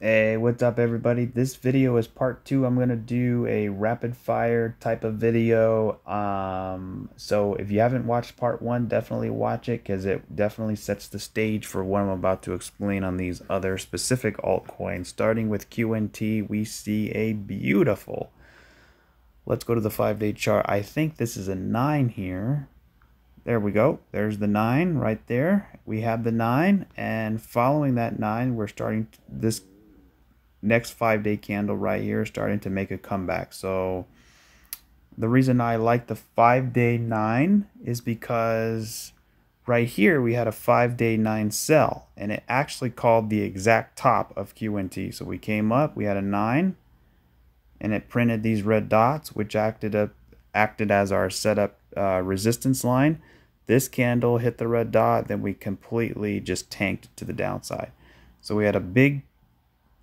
Hey, what's up everybody? This video is part two. I'm gonna do a rapid fire type of video. So if you haven't watched part one, definitely watch it because it definitely sets the stage for what I'm about to explain on these other specific altcoins. Starting with QNT, we see a beautiful. Let's go to the 5-day chart. I think this is a 9 here. There we go. There's the 9 right there. We have the 9, and following that 9, we're starting this next 5-day candle right here starting to make a comeback. So the reason I like the 5-day 9 is because right here we had a 5-day 9 sell, and it actually called the exact top of QNT. So we came up, we had a 9, and it printed these red dots, which acted as our setup resistance line. This candle hit the red dot, then we completely just tanked to the downside. So we had a big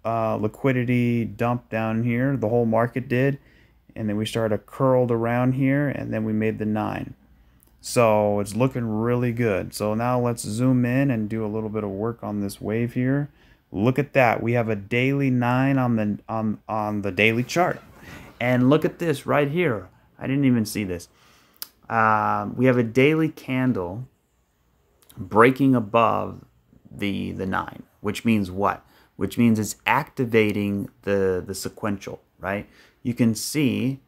liquidity dump down here, the whole market did, and then we started curled around here, and then we made the 9. So it's looking really good. So now let's zoom in and do a little bit of work on this wave here. Look at that. We have a daily 9 on the daily chart. And look at this right here. I didn't even see this. We have a daily candle breaking above the 9, which means what? Which means it's activating the sequential, right? You can see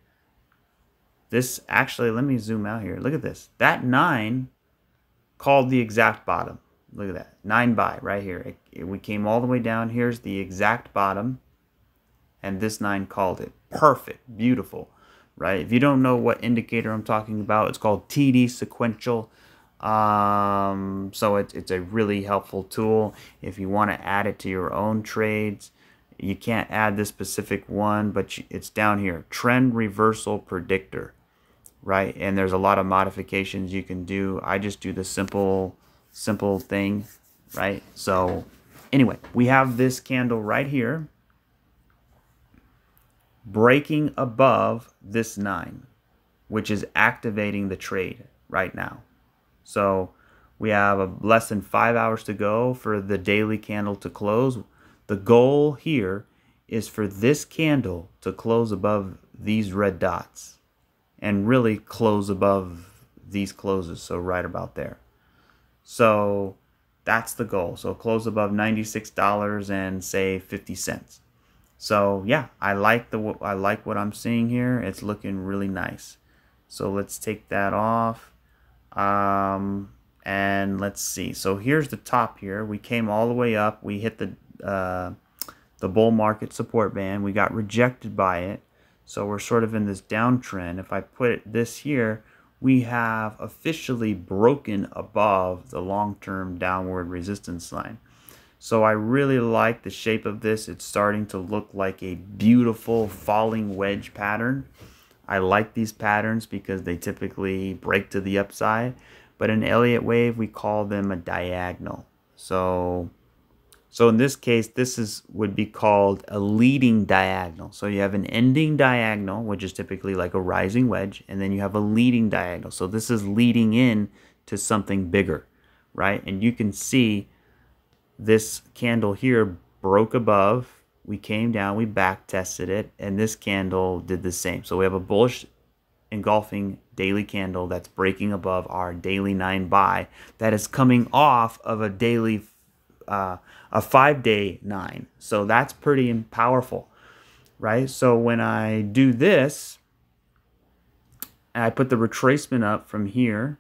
this. Actually, let me zoom out here. Look at this. That 9 called the exact bottom. Look at that. 9 buy right here. We came all the way down. Here's the exact bottom, and this 9 called it. Perfect. Beautiful, right? If you don't know what indicator I'm talking about, it's called TD sequential. So it's a really helpful tool if you want to add it to your own trades. You can't add this specific one, but it's down here, trend reversal predictor, right? And there's a lot of modifications you can do. I just do the simple thing, right? So anyway, we have this candle right here breaking above this 9, which is activating the trade right now. So we have less than 5 hours to go for the daily candle to close. The goal here is for this candle to close above these red dots and really close above these closes, so right about there. So that's the goal. So close above $96 and say 50 cents. So yeah, I like what I'm seeing here. It's looking really nice. So let's take that off. And let's see. So here's the top here. We came all the way up. We hit the bull market support band. We got rejected by it. So we're sort of in this downtrend. If I put this here, we have officially broken above the long-term downward resistance line. So I really like the shape of this. It's starting to look like a beautiful falling wedge pattern. I like these patterns because they typically break to the upside. But in Elliott wave, we call them a diagonal. So in this case, would be called a leading diagonal. So you have an ending diagonal, which is typically like a rising wedge, and then you have a leading diagonal. So this is leading in to something bigger, right? And you can see this candle here broke above. We came down, we back tested it, and this candle did the same. So we have a bullish engulfing daily candle that's breaking above our daily 9 buy that is coming off of a daily a 5-day 9. So that's pretty powerful, right? So when I do this and I put the retracement up from here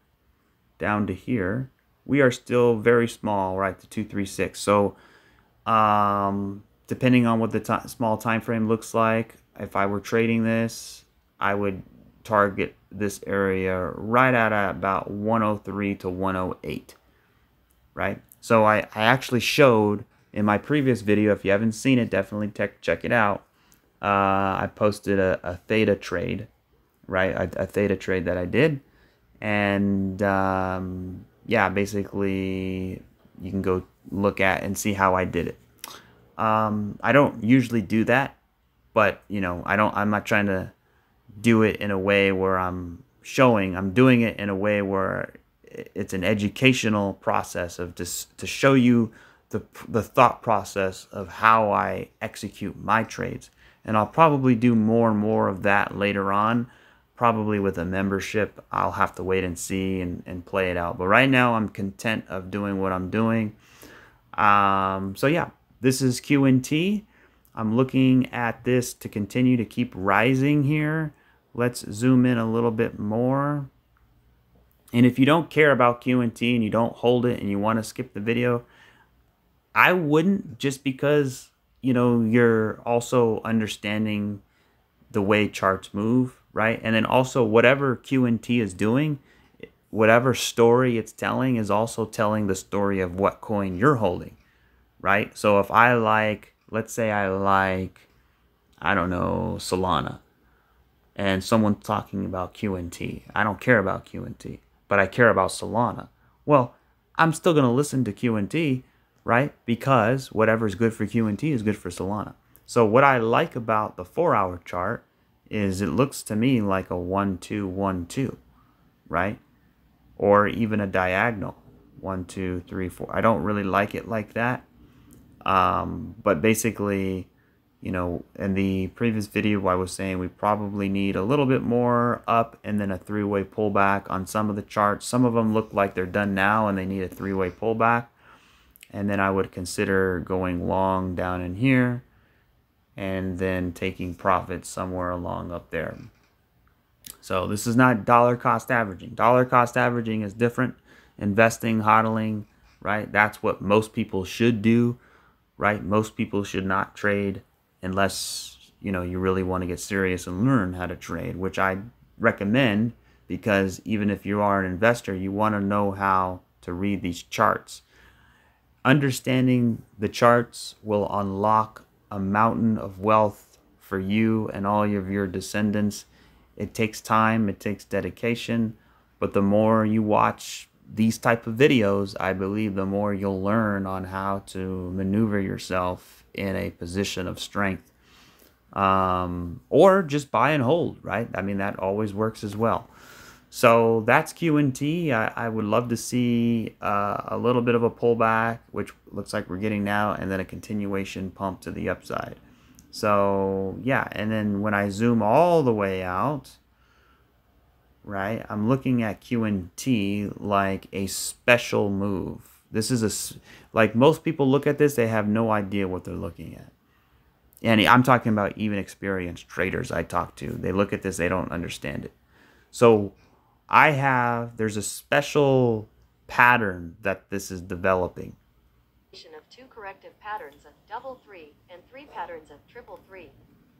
down to here, we are still very small, right, to 236. So depending on what the small time frame looks like, if I were trading this, I would target this area right at about 103 to 108, right? So I actually showed in my previous video, if you haven't seen it, definitely check it out. I posted a theta trade, right? A theta trade that I did. And yeah, basically you can go look at and see how I did it. I don't usually do that, but you know, I'm not trying to do it in a way where I'm doing it in a way where it's an educational process of just to show you the thought process of how I execute my trades. And I'll probably do more and more of that later on, probably with a membership. I'll have to wait and see and play it out. But right now I'm content of doing what I'm doing. So yeah, this is QNT. I'm looking at this to continue to keep rising here. Let's zoom in a little bit more. And if you don't care about QNT and you don't hold it and you want to skip the video, I wouldn't, just because, you know, you're also understanding the way charts move, right? And then also whatever QNT is doing, whatever story it's telling is also telling the story of what coin you're holding, right? So if I like, let's say I like, I don't know, Solana, and someone's talking about QNT. I don't care about QNT, but I care about Solana. Well, I'm still going to listen to QNT, right? Because whatever is good for QNT is good for Solana. So what I like about the 4-hour chart is it looks to me like a 1-2-1-2, right? Or even a diagonal 1, 2, 3, 4. I don't really like it like that. But basically, you know, in the previous video I was saying we probably need a little bit more up and then a 3-way pullback on some of the charts. Some of them look like they're done now and they need a 3-way pullback. And then I would consider going long down in here and then taking profits somewhere along up there. So this is not dollar cost averaging. Dollar cost averaging is different. Investing, hodling, right? That's what most people should do, right? Most people should not trade unless, you know, you really want to get serious and learn how to trade, which I recommend, because even if you are an investor, you want to know how to read these charts. Understanding the charts will unlock a mountain of wealth for you and all of your descendants. It takes time, it takes dedication, but the more you watch these type of videos, I believe the more you'll learn on how to maneuver yourself in a position of strength. Or just buy and hold, right? I mean, that always works as well. So that's QNT. I would love to see a little bit of a pullback, which looks like we're getting now, and then a continuation pump to the upside. So yeah, and then when I zoom all the way out, right, I'm looking at QNT like a special move. This is like most people look at this, they have no idea what they're looking at. And I'm talking about even experienced traders I talk to. They look at this, they don't understand it. So there's a special pattern that this is developing. Of 2 corrective patterns of 3-3 and 3 patterns of 3-3.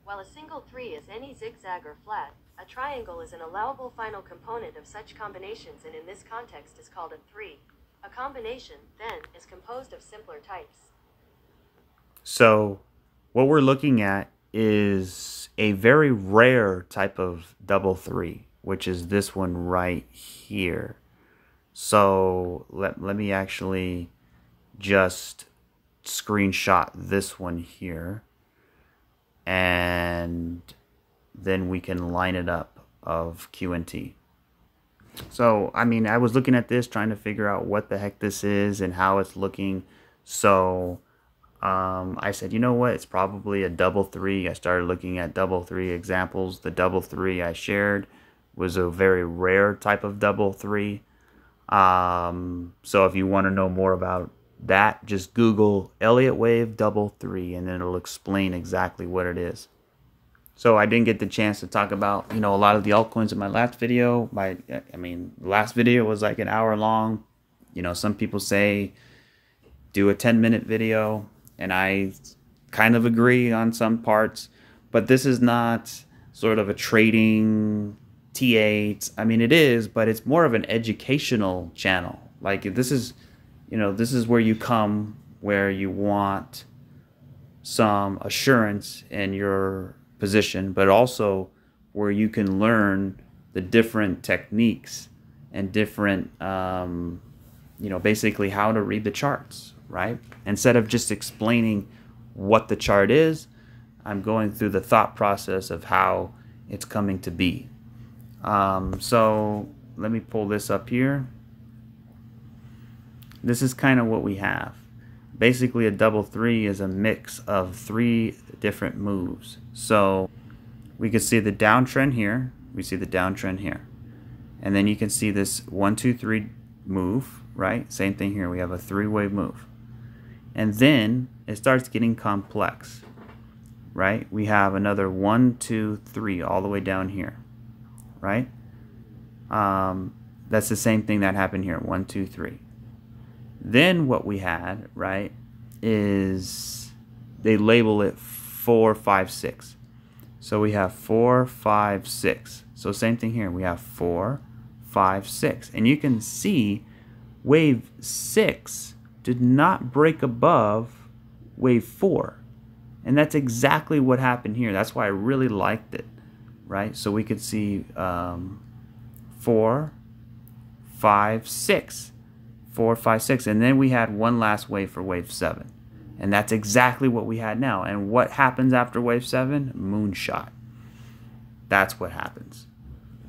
While a single 3 is any zigzag or flat, a triangle is an allowable final component of such combinations, and in this context is called a 3. A combination, then, is composed of simpler types. So what we're looking at is a very rare type of 3-3, which is this one right here. So let me actually just screenshot this one here, and then we can line it up of QNT. So I mean, I was looking at this trying to figure out what the heck this is and how it's looking. So I said, you know what, it's probably a 3-3. I started looking at 3-3 examples. The 3-3 I shared was a very rare type of 3-3. So if you want to know more about that, just Google Elliott Wave 3-3 and then it'll explain exactly what it is. So I didn't get the chance to talk about, you know, a lot of the altcoins in my last video. The last video was like an hour long. You know, some people say do a 10-minute video, and I kind of agree on some parts, but this is not sort of a trading T8. I mean, it is, but it's more of an educational channel. Like this is, you know, this is where you come where you want some assurance in your position, but also where you can learn the different techniques and different, you know, basically how to read the charts, right? Instead of just explaining what the chart is, I'm going through the thought process of how it's coming to be. So let me pull this up here. This is kind of what we have. basically a double three is a mix of 3 different moves. So we can see the downtrend here, we see the downtrend here, and then you can see this 1 2 3 move, right? Same thing here, we have a 3-way move, and then it starts getting complex, right? We have another 1 2 3 all the way down here, right? That's the same thing that happened here, 1 2 3. Then what we had, right, is they label it 4 5 6. So we have 4 5 6. So same thing here, we have 4 5 6, and you can see wave 6 did not break above wave 4, and that's exactly what happened here. That's why I really liked it, right? So we could see 4 5 6, 4 5 6, and then we had one last wave for wave 7, and that's exactly what we had now. And what happens after wave 7? Moonshot. That's what happens.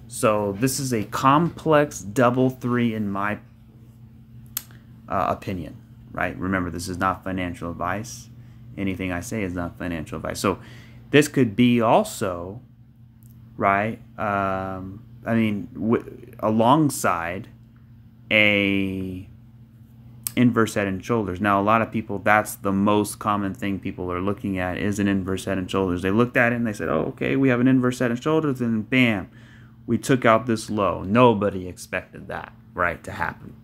So this is a complex double three in my opinion, right? Remember, this is not financial advice. Anything I say is not financial advice. So this could be also, right, alongside a inverse head and shoulders. Now, a lot of people, that's the most common thing people are looking at, is an inverse head and shoulders. They looked at it and they said, oh, okay, we have an inverse head and shoulders, and bam, we took out this low. Nobody expected that, right, to happen.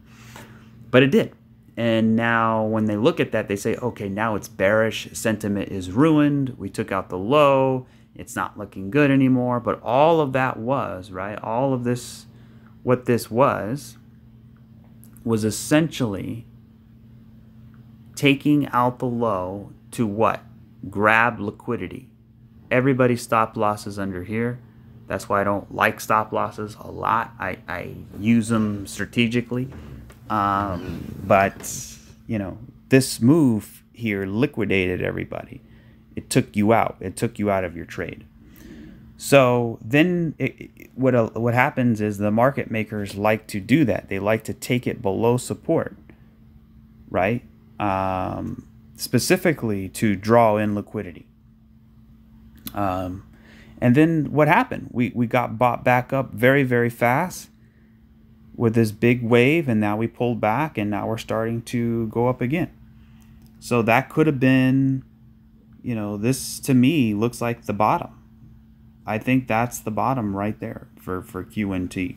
But it did. And now when they look at that, they say, okay, now it's bearish. Sentiment is ruined. We took out the low. It's not looking good anymore. But all of that was, right, all of this, what this was essentially taking out the low to what? Grab liquidity. Everybody stop losses under here. That's why I don't like stop losses a lot. I use them strategically. But, you know, this move here liquidated everybody. It took you out. It took you out of your trade. So then what happens is the market makers like to do that. They like to take it below support, right? Specifically to draw in liquidity. And then what happened? We got bought back up very, very fast with this big wave, and now we pulled back, and now we're starting to go up again. So that could have been, you know, this to me looks like the bottom. I think that's the bottom right there for QNT,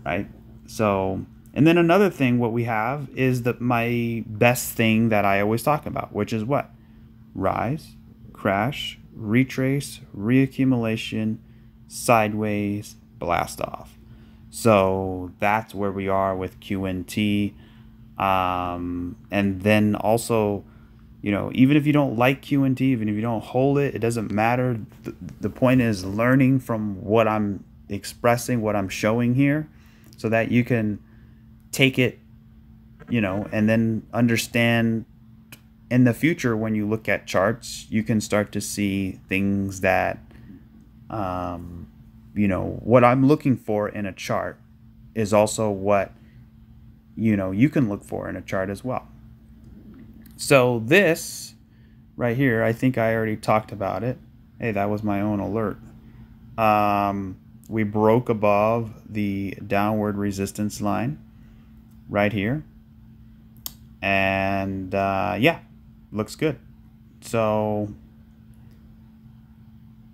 right? So, and then another thing, what we have is my best thing that I always talk about, which is what? Rise, crash, retrace, reaccumulation, sideways, blast off. So that's where we are with QNT. And then also, you know, even if you don't like QNT, even if you don't hold it, it doesn't matter. The point is learning from what I'm expressing, what I'm showing here, so that you can take it, you know, and then understand in the future when you look at charts, you can start to see things that, you know, what I'm looking for in a chart is also what, you know, you can look for in a chart as well. So this right here, I think I already talked about it. Hey, that was my own alert. We broke above the downward resistance line right here. And yeah, looks good. So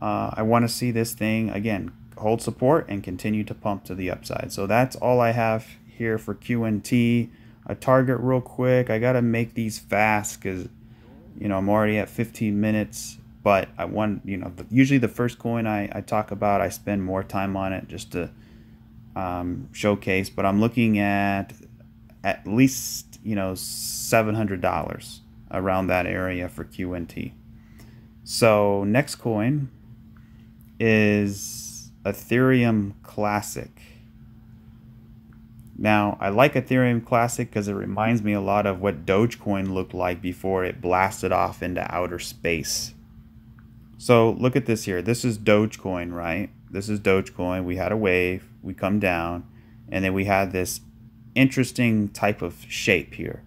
I want to see this thing, again, hold support and continue to pump to the upside. So that's all I have here for QNT. A target real quick. I got to make these fast because, you know, I'm already at 15 minutes. But I want, you know, usually the first coin I talk about, I spend more time on it just to showcase. But I'm looking at least, you know, $700 around that area for QNT. So next coin is Ethereum Classic. Now, I like Ethereum Classic because it reminds me a lot of what Dogecoin looked like before it blasted off into outer space. So look at this here. This is Dogecoin, right? This is Dogecoin. We had a wave. We come down. And then we had this interesting type of shape here.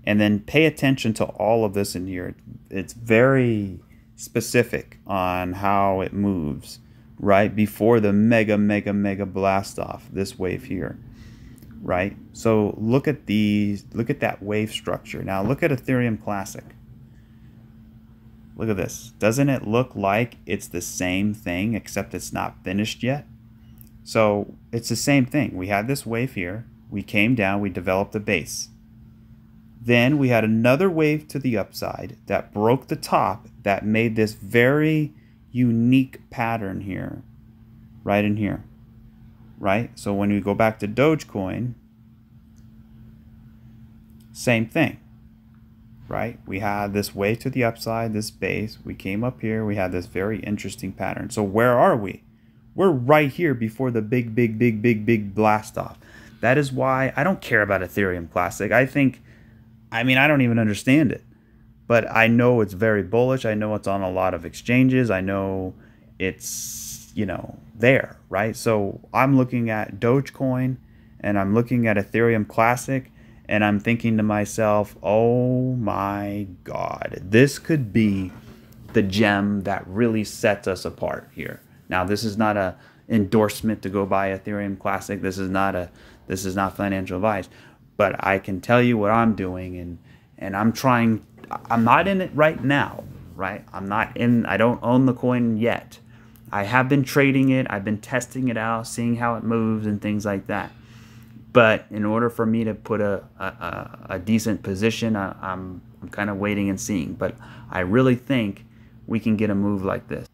And then pay attention to all of this in here. It's very specific on how it moves right before the mega blast off, this wave here, right? So look at that wave structure. Now look at Ethereum Classic. Look at this. Doesn't it look like it's the same thing except it's not finished yet? So it's the same thing. We had this wave here. We came down, we developed a base. Then we had another wave to the upside that broke the top that made this very unique pattern here, right in here, right? So when we go back to Dogecoin, same thing, right? We had this wave to the upside, this base. We came up here, we had this very interesting pattern. So where are we? We're right here before the big blast off. That is why I don't care about Ethereum Classic. I don't even understand it, but I know it's very bullish. I know it's on a lot of exchanges. I know it's, there, right? So I'm looking at Dogecoin and I'm looking at Ethereum Classic and I'm thinking to myself, oh my God, this could be the gem that really sets us apart here. Now, this is not a endorsement to go buy Ethereum Classic. This is not financial advice. But I can tell you what I'm doing, and I'm trying. I'm not in it right now, right? I don't own the coin yet. I have been trading it. I've been testing it out, seeing how it moves and things like that. But in order for me to put a decent position, I'm kind of waiting and seeing. But I really think we can get a move like this.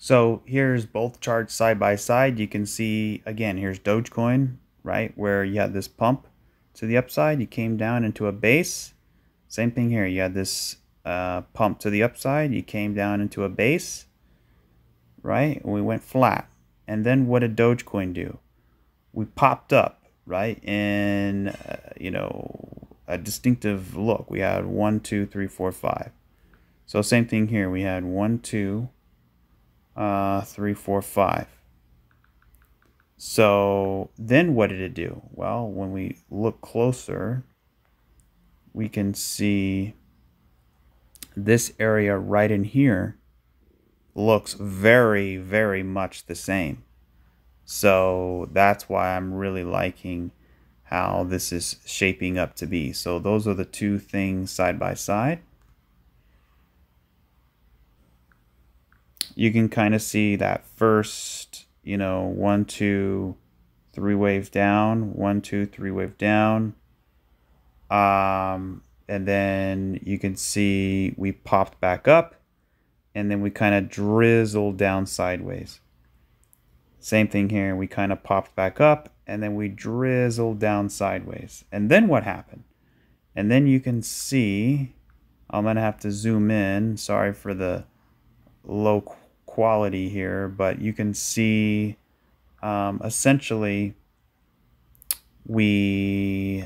So here's both charts side by side. You can see, again, here's Dogecoin, right, where you had this pump to the upside. You came down into a base. Same thing here. You had this pump to the upside. You came down into a base, right? We went flat. And then what did Dogecoin do? We popped up, right, in, a distinctive look. We had 1, 2, 3, 4, 5. So same thing here. We had 1, 2, 3, 4, 5. So then what did it do? Well, when we look closer, we can see this area right in here looks very, very much the same. So that's why I'm really liking how this is shaping up to be. So those are the two things side by side. You can kind of see that first, 1, 2, 3 wave down, 1, 2, 3 wave down. And then you can see we popped back up and then we kind of drizzled down sideways. Same thing here. We kind of popped back up and then we drizzled down sideways. And then what happened? And then you can see, I'm going to have to zoom in. Sorry for the low quality here, but you can see essentially we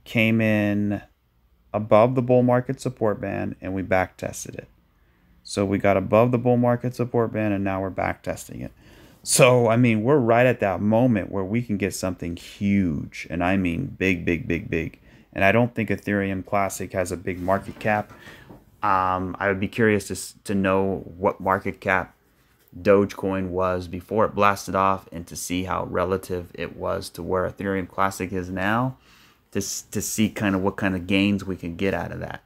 came in above the bull market support band and we back tested it. So we got above the bull market support band and now we're back testing it. So we're right at that moment where we can get something huge, and I mean big. And I don't think Ethereum Classic has a big market cap. I would be curious to know what market cap Dogecoin was before it blasted off and to see how relative it was to where Ethereum Classic is now, to see kind of what kind of gains we can get out of that.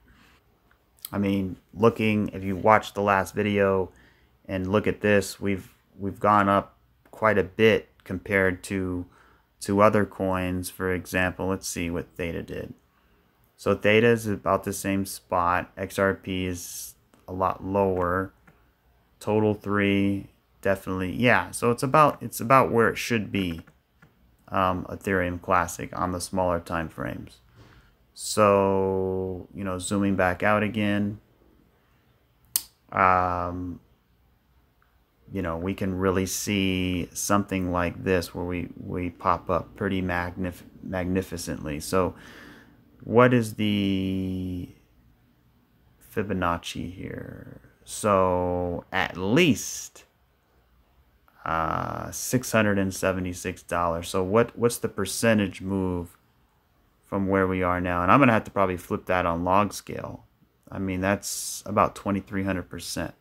If you watched the last video and look at this, we've gone up quite a bit compared to other coins. For example, let's see what THETA did. So THETA is about the same spot. XRP is a lot lower. Total 3, definitely, yeah. So it's about where it should be. Ethereum Classic on the smaller time frames. So zooming back out again, we can really see something like this where we pop up pretty magnificently. So what is the Fibonacci here? So at least $676. So what's the percentage move from where we are now. And I'm going to have to probably flip that on log scale. I mean, that's about 2,300%.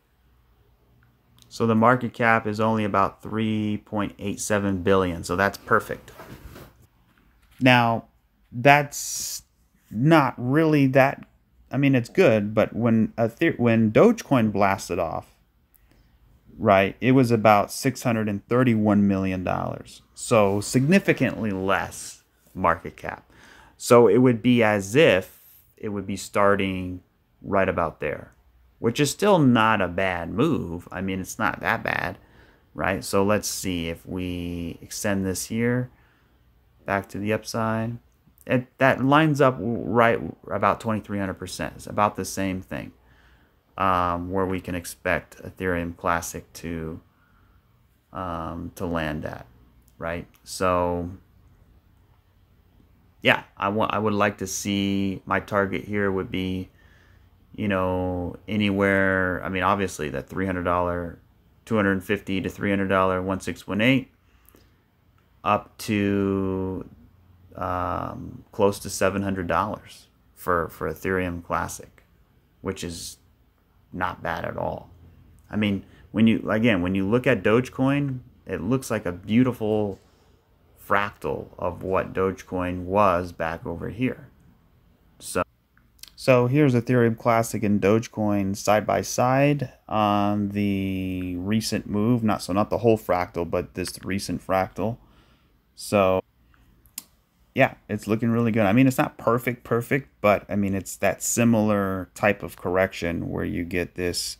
So the market cap is only about 3.87 billion. So that's perfect. Now, that's not really that. I mean, it's good, but when Dogecoin blasted off, right, it was about $631 million. So significantly less market cap. So it would be as if it would be starting right about there, which is still not a bad move. I mean, it's not that bad, right? So let's see if we extend this here back to the upside. That lines up right about 2,300%. It's about the same thing, where we can expect Ethereum Classic to land at, right? So yeah, I would like to see, my target here would be, you know, anywhere. I mean, obviously that $300, $250 to $300 1618, up to close to $700 for Ethereum Classic, which is not bad at all. I mean, when you look at Dogecoin, it looks like a beautiful fractal of what Dogecoin was back over here. So here's Ethereum Classic and Dogecoin side by side on the recent move. Not the whole fractal, but this recent fractal. So yeah, it's looking really good. I mean, it's not perfect, but I mean, it's that similar type of correction where you get this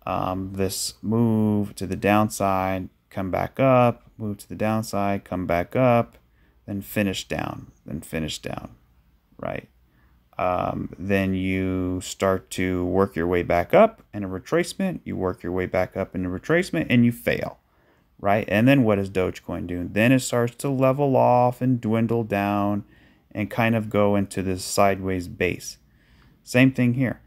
this move to the downside, come back up, move to the downside, come back up, then finish down, right? Then you start to work your way back up in a retracement. You work your way back up in a retracement, and you fail, right? And then what does Dogecoin do? Then it starts to level off and dwindle down and kind of go into this sideways base. Same thing here.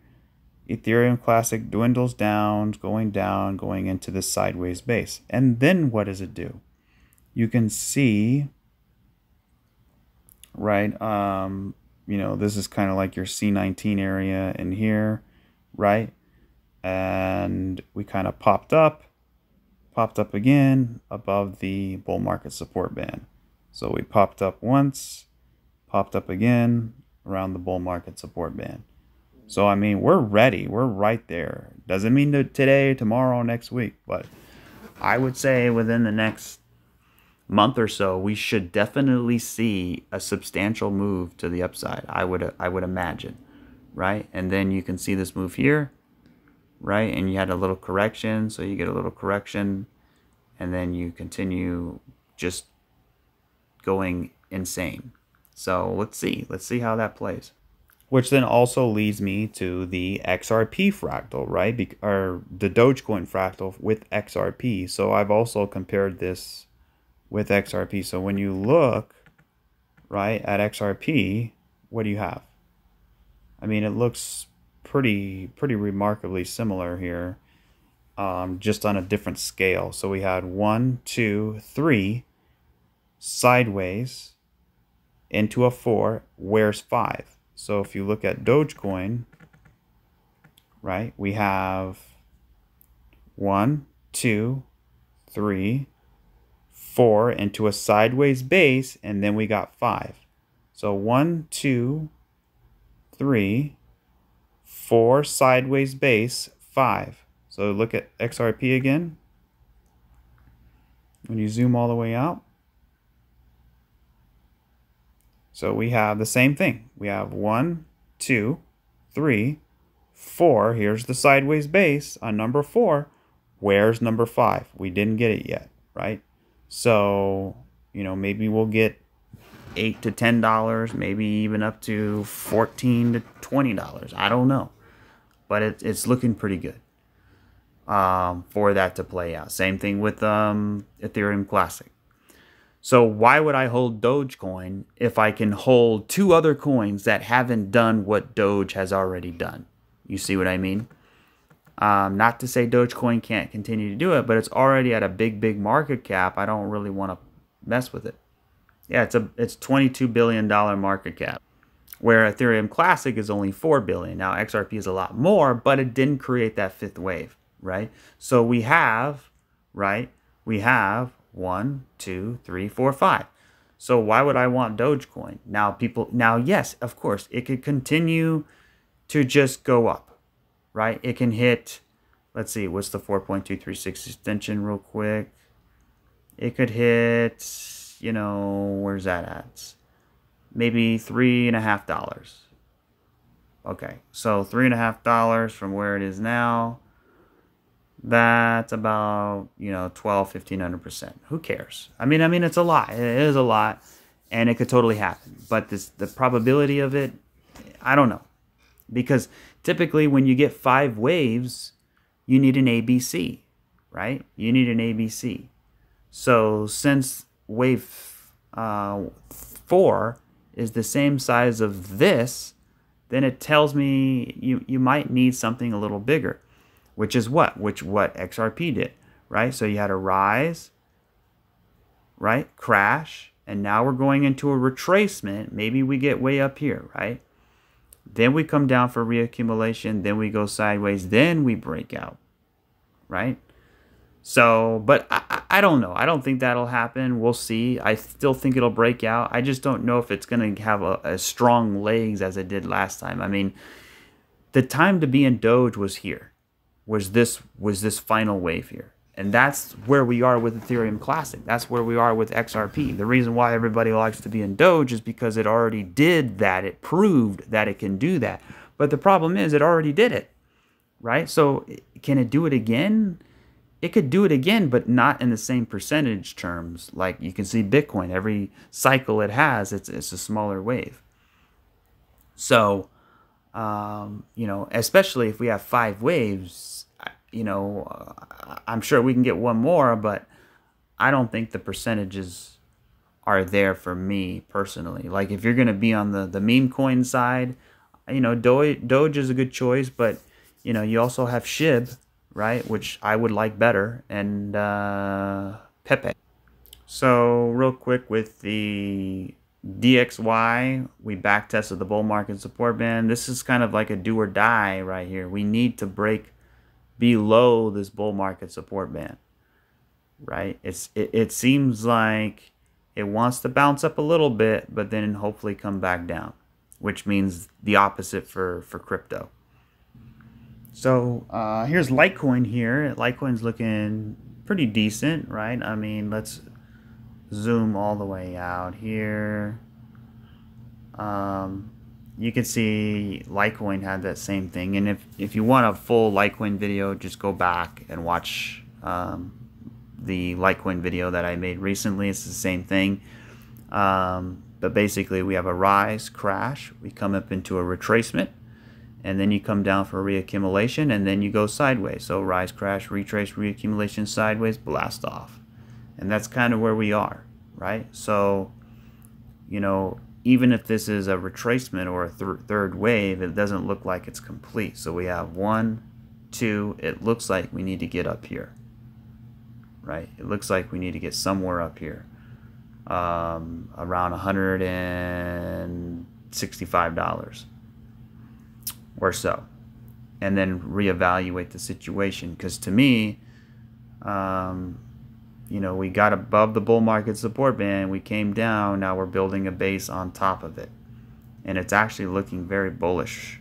Ethereum Classic dwindles down, going into the sideways base. And then what does it do? You can see, right, you know, this is kind of like your C19 area in here, right? And we kind of popped up again above the bull market support band. So we popped up once, popped up again around the bull market support band. So, I mean, we're ready. We're right there. Doesn't mean today, tomorrow, next week, but I would say within the next month or so, we should definitely see a substantial move to the upside. I would imagine, right? And then you can see this move here, right? And you had a little correction, so you get a little correction, and then you continue just going insane. So let's see how that plays. Which then also leads me to the XRP fractal, right? Or the Dogecoin fractal with XRP. So I've also compared this with XRP. So when you look, right, at XRP, what do you have? I mean, it looks pretty remarkably similar here, just on a different scale. So we had 1, 2, 3 sideways into a 4. Where's 5? So if you look at Dogecoin, right, we have 1, 2, 3, 4 into a sideways base, and then we got 5. So 1, 2, 3, 4 sideways base, 5. So look at XRP again. When you zoom all the way out, so we have the same thing. We have 1, 2, 3, 4. Here's the sideways base on number 4. Where's number 5? We didn't get it yet, right? So, you know, maybe we'll get $8 to $10, maybe even up to $14 to $20. I don't know. But it's looking pretty good for that to play out. Same thing with Ethereum Classic. So why would I hold Dogecoin if I can hold 2 other coins that haven't done what Doge has already done? You see what I mean? Not to say Dogecoin can't continue to do it, but it's already at a big market cap. I don't really want to mess with it. Yeah, it's $22 billion market cap, where Ethereum Classic is only $4 billion. Now XRP is a lot more, but it didn't create that fifth wave, right? So we have, right? We have 1, 2, 3, 4, 5. So why would I want Dogecoin? Now, yes, of course, it could continue to just go up, right? It can hit, let's see, what's the 4.236 extension real quick? It could hit, you know, where's that at? Maybe $3.50. Okay, so $3.50 from where it is now, that's about, you know, 1,500%. Who cares? I mean, it's a lot. It is a lot, and it could totally happen. But the probability of it, I don't know. Because typically when you get 5 waves, you need an ABC, right? You need an ABC. So since wave 4 is the same size of this, then it tells me you might need something a little bigger, which is what XRP did, right? So you had a rise, right? Crash, and now we're going into a retracement. Maybe we get way up here, right? Then we come down for reaccumulation, then we go sideways, then we break out, right? So, but I don't know. I don't think that'll happen. We'll see. I still think it'll break out. I just don't know if it's going to have as strong legs as it did last time. I mean, the time to be in Doge was here, was this final wave here. And that's where we are with Ethereum Classic. That's where we are with XRP. The reason why everybody likes to be in Doge is because it already did that. It proved that it can do that. But the problem is it already did it, right? So can it do it again? It could do it again, but not in the same percentage terms. Like you can see Bitcoin, every cycle it has, it's a smaller wave. So, you know, especially if we have 5 waves, you know, I'm sure we can get one more, but I don't think the percentages are there for me personally. Like if you're going to be on the meme coin side, you know, Doge is a good choice, but, you know, you also have SHIB, right, which I would like better, and Pepe. So real quick with the DXY, we back tested the bull market support band. This is kind of like a do or die right here. We need to break below this bull market support band, right? It seems like it wants to bounce up a little bit, but then hopefully come back down, which means the opposite for crypto. So here's Litecoin here. Litecoin's looking pretty decent, right? I mean, let's zoom all the way out here. You can see Litecoin had that same thing. And if you want a full Litecoin video, just go back and watch the Litecoin video that I made recently. It's the same thing. But basically, we have a rise, crash. We come up into a retracement. And then you come down for reaccumulation, and then you go sideways. So rise, crash, retrace, reaccumulation, sideways, blast off. And that's kind of where we are, right? So, you know, even if this is a retracement or a third wave, it doesn't look like it's complete. So we have 1, 2, it looks like we need to get up here, right? It looks like we need to get somewhere up here, around $165 or so, and then reevaluate the situation. Because to me, you know, we got above the bull market support band, we came down, now we're building a base on top of it, and it's actually looking very bullish.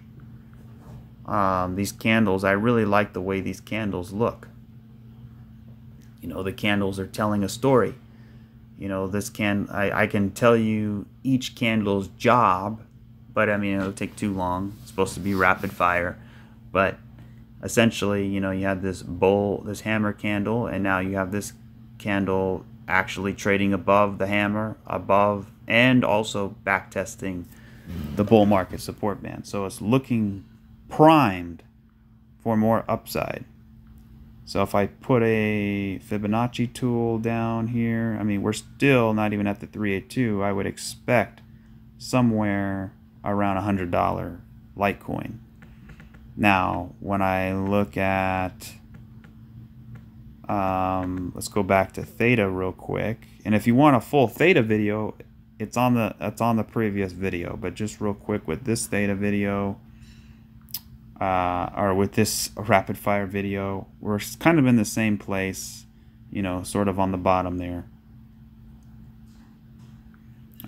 These candles, I really like the way these candles look. You know, the candles are telling a story. You know, I can tell you each candle's job, but I mean, it'll take too long. It's supposed to be rapid fire. But essentially, you know, you have this hammer candle, and now you have this candle actually trading above the hammer, and also back testing the bull market support band. So it's looking primed for more upside. So if I put a Fibonacci tool down here, I mean, we're still not even at the 382. I would expect somewhere around $100 Litecoin. Now, when I look at, let's go back to THETA real quick. And if you want a full THETA video, it's on the previous video, but just real quick with this theta video, or with this rapid fire video, we're kind of in the same place, you know, sort of on the bottom there.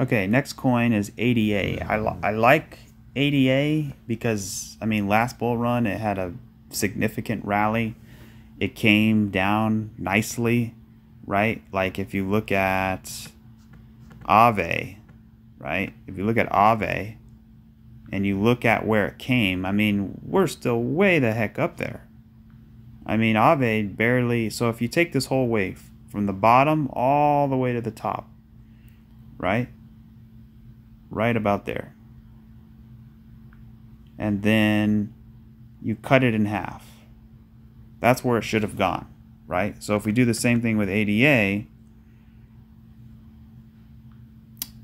Okay, next coin is ADA. I like ADA because, I mean, last bull run it had a significant rally. It came down nicely, right? Like if you look at Ave, right? If you look at Ave and you look at where it came, I mean, we're still way the heck up there. I mean, Ave barely, so if you take this whole wave from the bottom all the way to the top, right? Right about there. And then you cut it in half. That's where it should have gone, right? So if we do the same thing with ADA,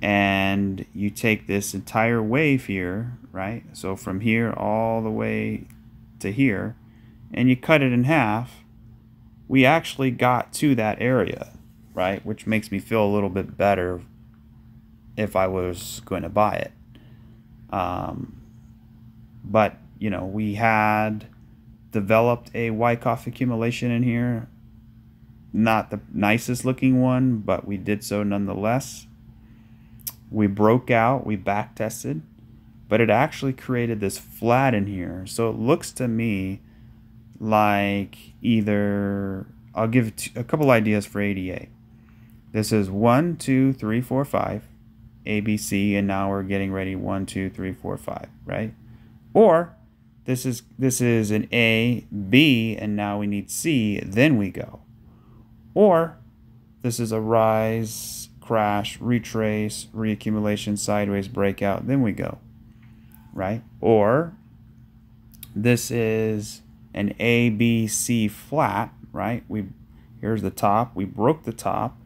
and you take this entire wave here, right? So from here all the way to here, and you cut it in half, we actually got to that area, right? Which makes me feel a little bit better if I was going to buy it. But, you know, we had developed a Wyckoff accumulation in here. Not the nicest looking one, but we did so nonetheless. We broke out, we back tested, but it actually created this flat in here. So it looks to me like either, I'll give a couple ideas for ADA. This is 1, 2, 3, 4, 5, ABC, and now we're getting ready 1, 2, 3, 4, 5, right? Or this is an A, B, and now we need C, then we go. Or this is a rise, crash, retrace, reaccumulation, sideways, breakout, then we go, right? Or this is an A, B, C flat, right? Here's the top, we broke the top,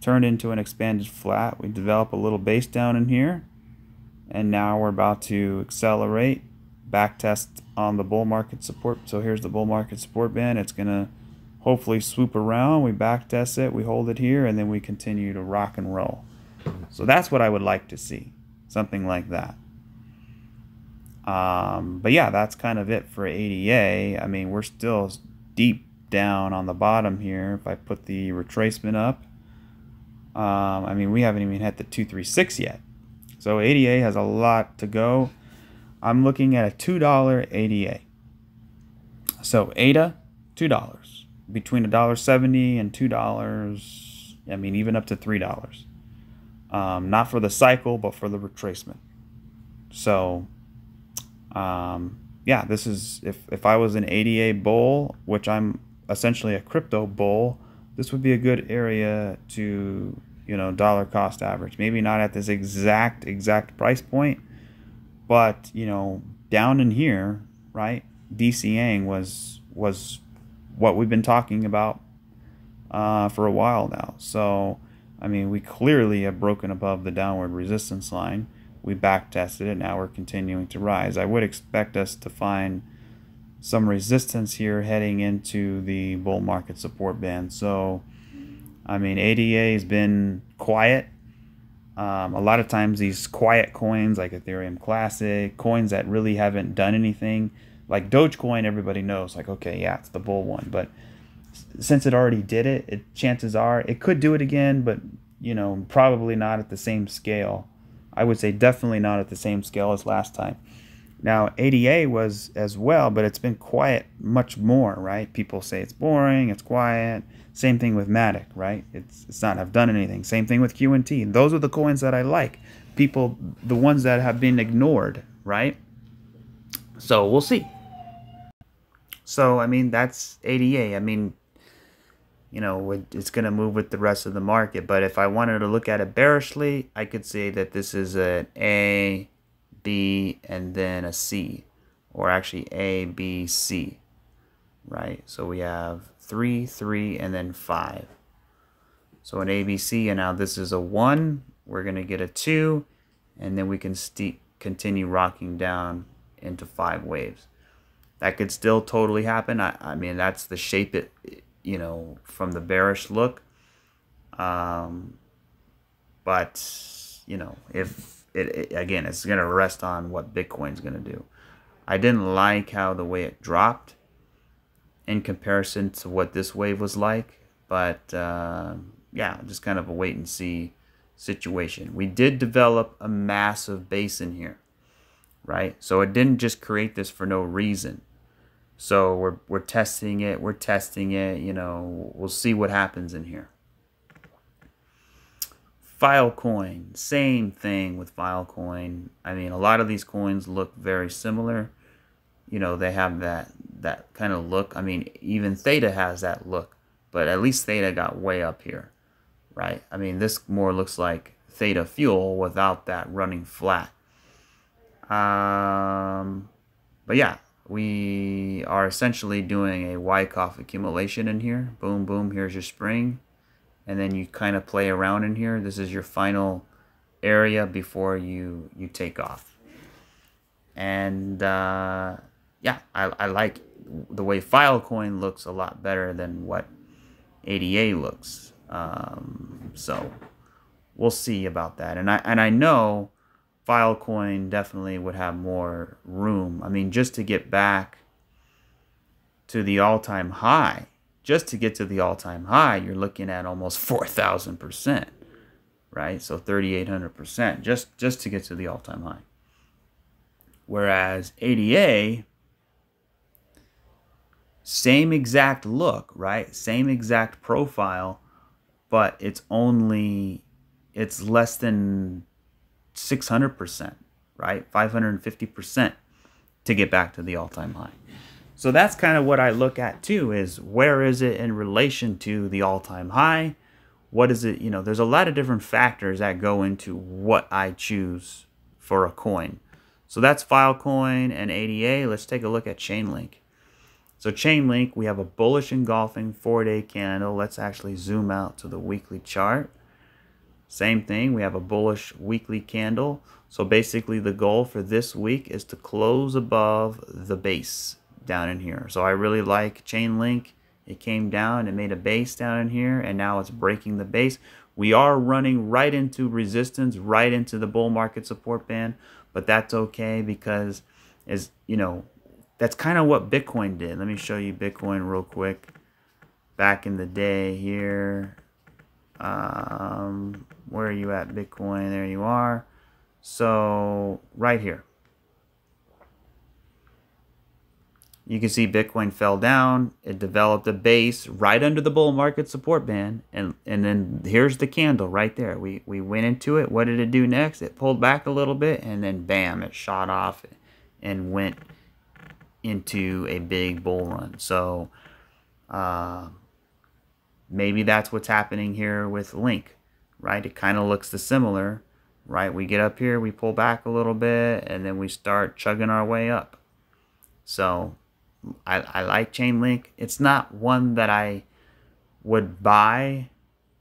turned into an expanded flat, we develop a little base down in here, and now we're about to accelerate, back test on the bull market support. So here's the bull market support band. It's gonna hopefully swoop around, we back test it, we hold it here, and then we continue to rock and roll. So that's what I would like to see, something like that. But yeah, that's kind of it for ADA. I mean, we're still deep down on the bottom here. If I put the retracement up, I mean, we haven't even hit the 236 yet. So ADA has a lot to go. I'm looking at a $2 ADA. So ADA, $2. Between $1.70 and $2, I mean, even up to $3. Not for the cycle, but for the retracement. So, yeah, this is, if I was an ADA bull, which I'm essentially a crypto bull, this would be a good area to, you know, dollar cost average. Maybe not at this exact price point, but, you know, down in here, right, DCAing was what we've been talking about for a while now. So, I mean, we clearly have broken above the downward resistance line. We back tested it. Now we're continuing to rise. I would expect us to find some resistance here heading into the bull market support band. So, I mean, ADA has been quiet. A lot of times these quiet coins like Ethereum Classic, coins that really haven't done anything, like Dogecoin, everybody knows, like, okay, yeah, it's the bull one. But since it already did it, chances are it could do it again, but, you know, probably not at the same scale. I would say definitely not at the same scale as last time. Now, ADA was as well, but it's been quiet much more, right? People say it's boring, it's quiet. Same thing with Matic, right? It's not have done anything. Same thing with QNT. Those are the coins that I like. People, the ones that have been ignored, right? So we'll see. So, I mean, that's ADA. I mean, you know, it's going to move with the rest of the market. But if I wanted to look at it bearishly, I could say that this is an A, B, and then a C. Or actually A, B, C. Right? So we have 3, 3, and then 5. So an ABC, and now this is a 1. We're going to get a 2, and then we can continue rocking down into 5 waves. That could still totally happen. I mean, that's the shape it, you know, from the bearish look. But you know, if again, it's going to rest on what Bitcoin's going to do. I didn't like how the way it dropped in comparison to what this wave was like, but yeah, just kind of a wait and see situation. We did develop a massive base in here, right? So it didn't just create this for no reason. So we're testing it. We're testing it. You know, we'll see what happens in here. Filecoin, same thing with Filecoin. I mean, a lot of these coins look very similar. You know, they have that kind of look. I mean, even THETA has that look, but at least THETA got way up here, right? I mean, this more looks like THETA Fuel without that running flat. But yeah, we are essentially doing a Wyckoff accumulation in here. Boom, boom, here's your spring. And then you kind of play around in here. This is your final area before you take off. And yeah, I like the way Filecoin looks a lot better than what ADA looks. So we'll see about that. And I know Filecoin definitely would have more room. I mean, just to get back to the all-time high, just to get to the all-time high, you're looking at almost 4,000%, right? So 3,800% just to get to the all-time high. Whereas ADA, same exact look, right? Same exact profile, but it's less than 600%, right? 550% to get back to the all-time high. So that's kind of what I look at too, is where is it in relation to the all-time high? What is it? You know, there's a lot of different factors that go into what I choose for a coin. So that's Filecoin and ADA. Let's take a look at Chainlink. So Chainlink, we have a bullish engulfing 4-day candle. Let's actually zoom out to the weekly chart. Same thing, we have a bullish weekly candle. So basically the goal for this week is to close above the base down in here. So I really like Chainlink. It came down, it made a base down in here, and now it's breaking the base. We are running right into resistance, right into the bull market support band, but that's okay because, as you know, that's kind of what Bitcoin did. Let me show you Bitcoin real quick. Back in the day here, where are you at, Bitcoin? There you are. So right here, you can see Bitcoin fell down. It developed a base right under the bull market support band, and then here's the candle right there. We went into it. What did it do next? It pulled back a little bit, and then bam, it shot off and went into a big bull run. So maybe that's what's happening here with Link, right? It kind of looks similar, right? We get up here, we pull back a little bit, and then we start chugging our way up. So I like Chainlink. It's not one that I would buy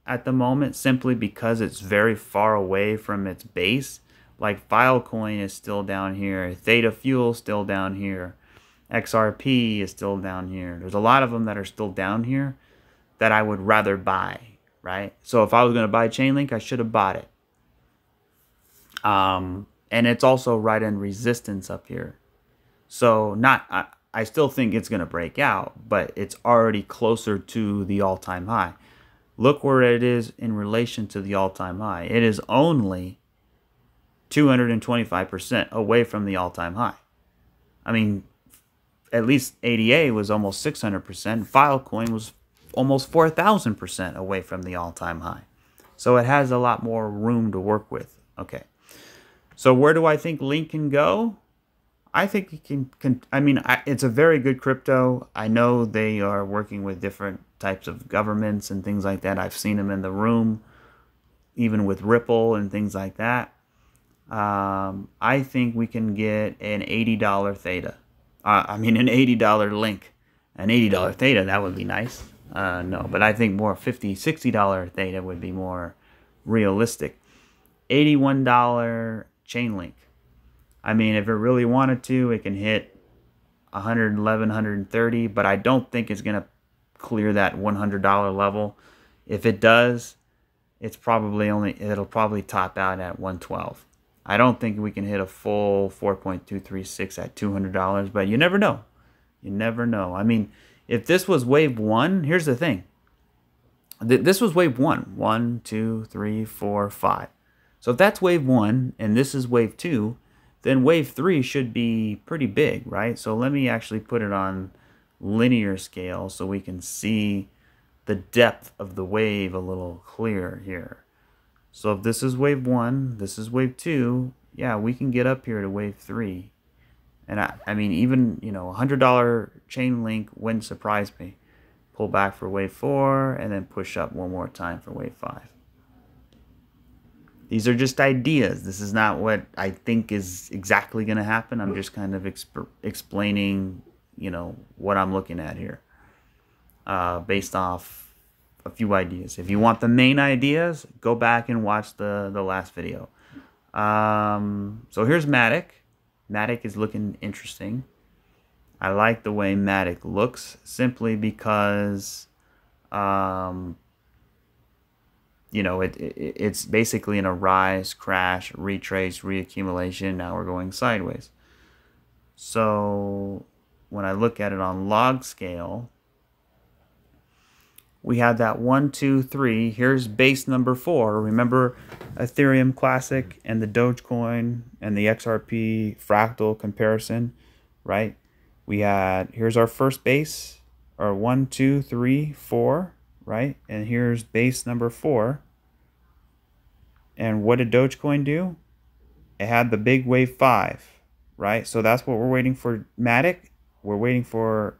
at the moment simply because it's very far away from its base. Like Filecoin is still down here, Theta Fuel still down here, XRP is still down here. There's a lot of them that are still down here that I would rather buy, right? So if I was going to buy Chainlink, I should have bought it. And it's also right in resistance up here. So I still think it's going to break out, but it's already closer to the all-time high. Look where it is in relation to the all-time high. It is only 225% away from the all-time high. I mean, at least ADA was almost 600%. Filecoin was almost 4,000% away from the all-time high. So it has a lot more room to work with. Okay. So where do I think Link can go? I think it can I mean, it's a very good crypto. I know they are working with different types of governments and things like that. I've seen them in the room, even with Ripple and things like that. I think we can get an $80 Theta. I mean, an $80 Link. An $80 Theta, that would be nice. No, but I think more $50, $60 Theta would be more realistic. $81 Chainlink. I mean, if it really wanted to, it can hit 111, 130, but I don't think it's going to clear that $100 level. If it does, it'll probably top out at 112. I don't think we can hit a full 4.236 at $200, but you never know. You never know. I mean, if this was wave one, here's the thing. This was wave one. 1, 2, 3, 4, 5. So if that's wave one and this is wave two, then wave three should be pretty big, right? So let me actually put it on linear scale so we can see the depth of the wave a little clearer here. So if this is wave one, this is wave two, yeah, we can get up here to wave three. And I mean, even, you know, $100 chain link wouldn't surprise me. Pull back for wave four and then push up one more time for wave five. These are just ideas. This is not what I think is exactly going to happen. I'm just kind of explaining, you know, what I'm looking at here based off a few ideas. If you want the main ideas, go back and watch the last video. So here's Matic. Matic is looking interesting. I like the way Matic looks simply because you know, it's basically in a rise, crash, retrace, reaccumulation. Now we're going sideways. So when I look at it on log scale, we have that 1, 2, 3. Here's base number 4. Remember Ethereum Classic and the Dogecoin and the XRP fractal comparison, right? We had, here's our first base, or 1, 2, 3, 4, right? And here's base number 4. And what did Dogecoin do? It had the big wave 5, right? So that's what we're waiting for Matic. We're waiting for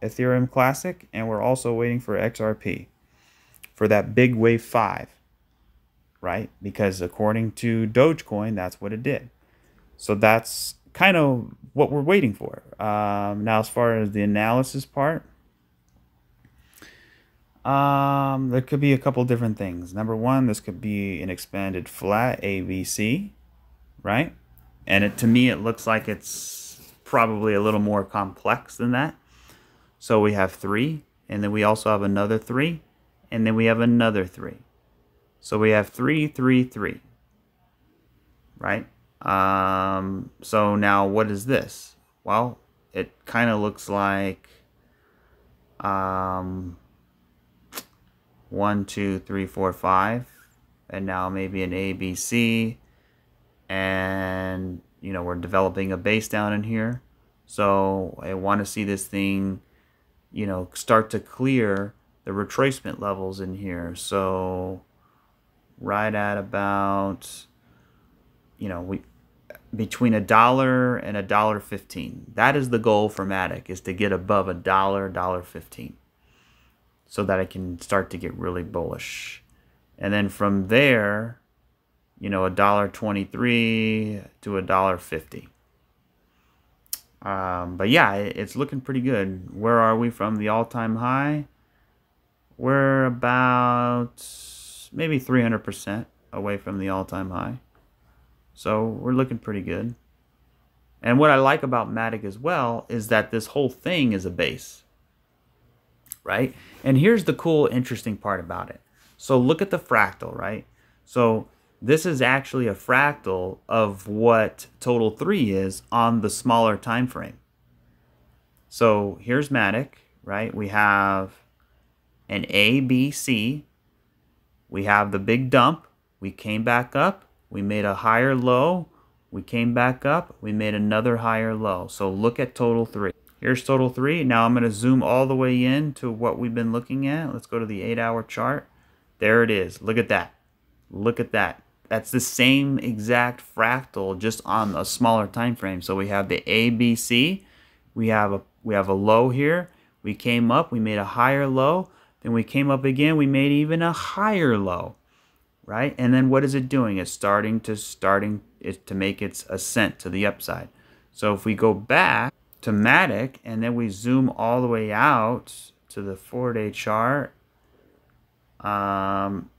Ethereum Classic, and we're also waiting for XRP for that big wave 5, right? Because according to Dogecoin, that's what it did. So that's kind of what we're waiting for. Now, as far as the analysis part, there could be a couple different things. Number one, this could be an expanded flat ABC, right? And to me, it looks like it's probably a little more complex than that. So we have 3, and then we also have another 3, and then we have another 3. So we have 3, 3, 3, right? So now what is this? Well, it kind of looks like 1, 2, 3, 4, 5, and now maybe an ABC, and you know, we're developing a base down in here. So I want to see this thing, you know, start to clear the retracement levels in here. So right at about, you know, between $1 and $1.15. That is the goal for Matic, is to get above $1, $1.15, so that I can start to get really bullish. And then from there, you know, $1.23 to $1.50. But yeah, it's looking pretty good. Where are we from the all-time high? We're about maybe 300% away from the all-time high. So we're looking pretty good. And what I like about Matic as well is that this whole thing is a base, right? And here's the cool, interesting part about it. So look at the fractal, right? So this is actually a fractal of what total 3 is on the smaller time frame. So here's Matic, right? We have an A, B, C. We have the big dump. We came back up. We made a higher low. We came back up. We made another higher low. So look at total 3. Here's total 3. Now I'm going to zoom all the way in to what we've been looking at. Let's go to the 8-hour chart. There it is. Look at that. Look at that. That's the same exact fractal, just on a smaller time frame. So we have the ABC. We have a low here. We came up. We made a higher low. Then we came up again. We made even a higher low, right? And then what is it doing? It's starting to make its ascent to the upside. So if we go back to Matic and then we zoom all the way out to the 4-day chart,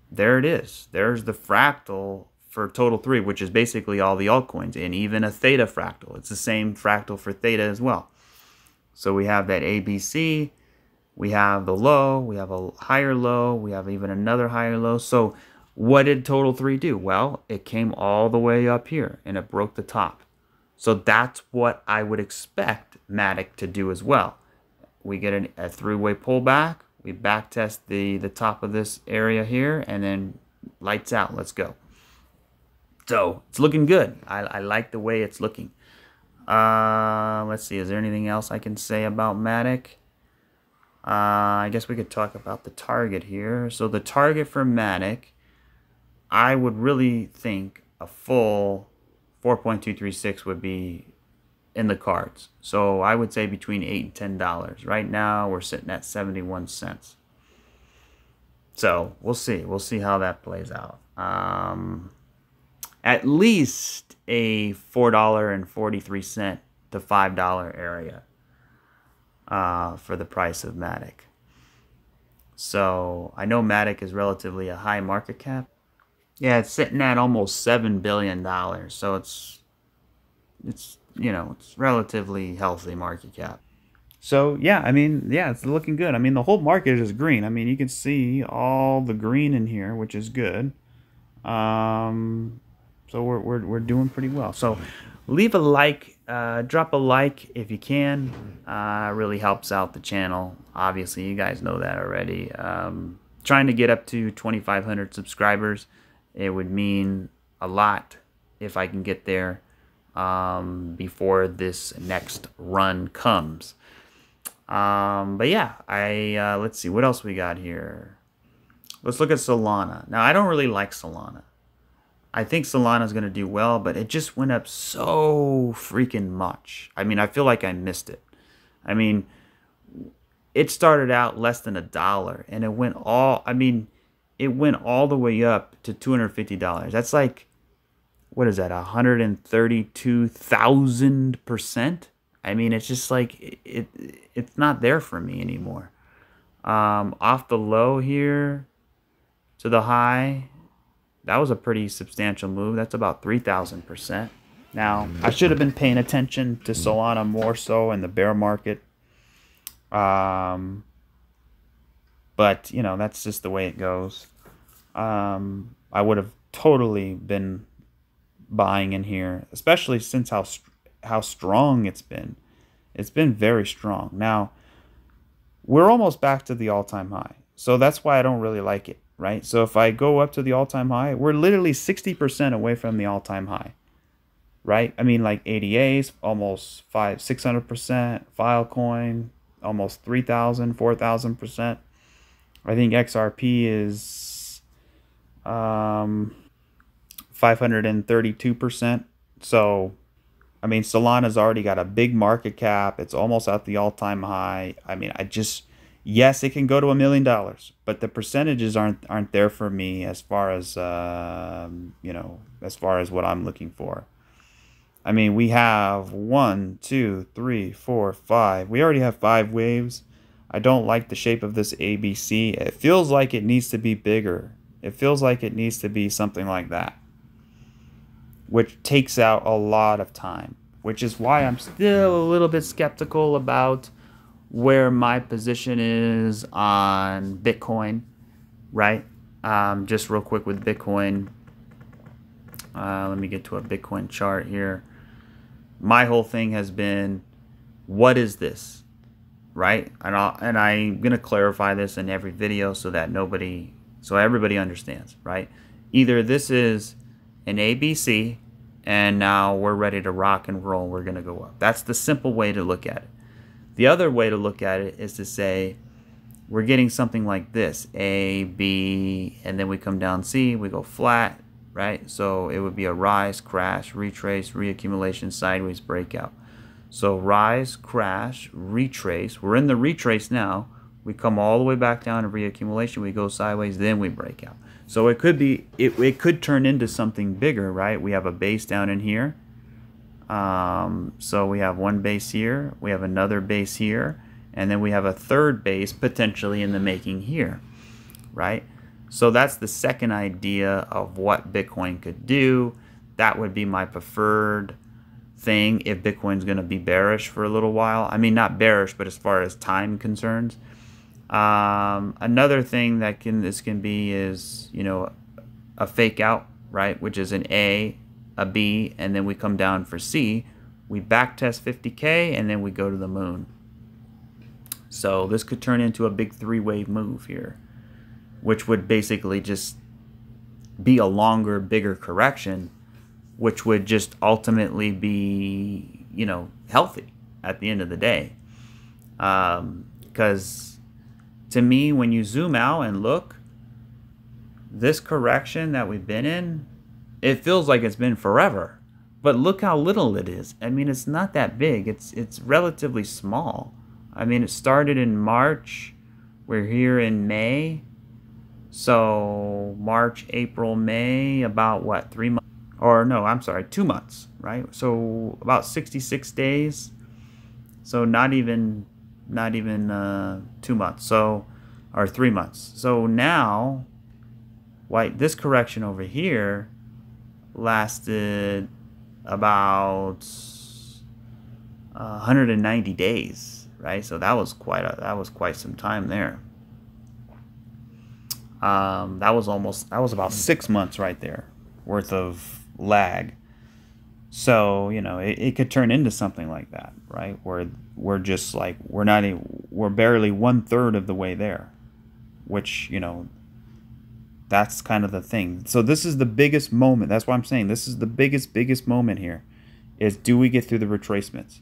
there it is. There's the fractal for total 3, which is basically all the altcoins, and even a theta fractal. It's the same fractal for theta as well. So we have that ABC, we have the low, we have a higher low, we have even another higher low. So What did Total 3 do? Well, it came all the way up here and it broke the top. So that's what I would expect Matic to do as well. We get a three-way pullback. We back test the top of this area here, and then lights out. Let's go. So it's looking good. I like the way it's looking. Let's see. Is there anything else I can say about Matic? I guess we could talk about the target here. So the target for Matic, I would really think a full 4.236 would be in the cards. So I would say between $8 and $10. Right now we're sitting at 71 cents. So we'll see. We'll see how that plays out. At least a $4.43 to $5 area for the price of Matic. So I know Matic is relatively a high market cap. Yeah, it's sitting at almost $7 billion. So it's you know, it's relatively healthy market cap. So yeah, I mean, yeah, it's looking good. I mean, the whole market is green. I mean, you can see all the green in here, which is good. So we're doing pretty well. So leave a like, drop a like if you can. Really helps out the channel. Obviously, you guys know that already. Trying to get up to 2,500 subscribers. It would mean a lot if I can get there before this next run comes. But yeah, let's see what else we got here. Let's look at Solana. Now, I don't really like Solana. I think Solana is going to do well, but it just went up so freaking much. I mean, I feel like I missed it. I mean, it started out less than $1, and it went all, I mean, it went all the way up to $250. That's like, what is that, 132,000%? I mean, it's just like, it's not there for me anymore. Off the low here to the high, that was a pretty substantial move. That's about 3,000%. Now, I should have been paying attention to Solana more so in the bear market. But, you know, that's just the way it goes. I would have totally been buying in here, especially since how strong it's been. It's been very strong. Now, we're almost back to the all-time high. So that's why I don't really like it, right? So if I go up to the all-time high, we're literally 60% away from the all-time high, right? I mean, like ADAs, almost 600%. Filecoin, almost 3,000, 4,000%. I think XRP is 532%. So, I mean, Solana's already got a big market cap. It's almost at the all-time high. I mean, yes, it can go to $1 million, but the percentages aren't there for me as far as you know, as far as what I'm looking for. I mean, we have 1, 2, 3, 4, 5. We already have 5 waves. I don't like the shape of this ABC. It feels like it needs to be bigger. It feels like it needs to be something like that, which takes out a lot of time, which is why I'm still a little bit skeptical about where my position is on Bitcoin, right? Just real quick with Bitcoin. Let me get to a Bitcoin chart here. My whole thing has been, what is this, right? And I'm gonna clarify this in every video so that everybody understands, right? Either this is an ABC, and now we're ready to rock and roll. We're gonna go up. That's the simple way to look at it. The other way to look at it is to say we're getting something like this, A, B, and then we come down C, we go flat, right? So it would be a rise, crash, retrace, reaccumulation, sideways, breakout. So rise, crash, retrace. We're in the retrace now. We come all the way back down to reaccumulation. We go sideways, then we break out. So it could be, it could turn into something bigger, right? We have a base down in here. So we have one base here, we have another base here, and then we have a third base potentially in the making here, right? So that's the second idea of what Bitcoin could do. That would be my preferred thing if Bitcoin's going to be bearish for a little while. I mean, not bearish, but as far as time concerns. Another thing that this can be is, you know, a fake out, right, which is an A, a B, and then we come down for C. We back test 50K, and then we go to the moon. So this could turn into a big three-wave move here, which would basically just be a longer, bigger correction, which would just ultimately be, you know, healthy at the end of the day. Because to me, when you zoom out and look, this correction that we've been in, it feels like it's been forever. But look how little it is. I mean, it's not that big. It's relatively small. I mean, it started in March. We're here in May. So March, April, May, about what, 3 months? Or no, I'm sorry, 2 months, right? So about 66 days. So not even 2 months. So, or 3 months. So now, this correction over here lasted about 190 days, right? So that was quite some time there. That was about 6 months right there worth of lag. So, you know, it could turn into something like that, right? Where we're just like, we're barely 1/3 of the way there, which, you know, that's kind of the thing. So this is the biggest moment. That's why I'm saying this is the biggest moment here, is do we get through the retracements,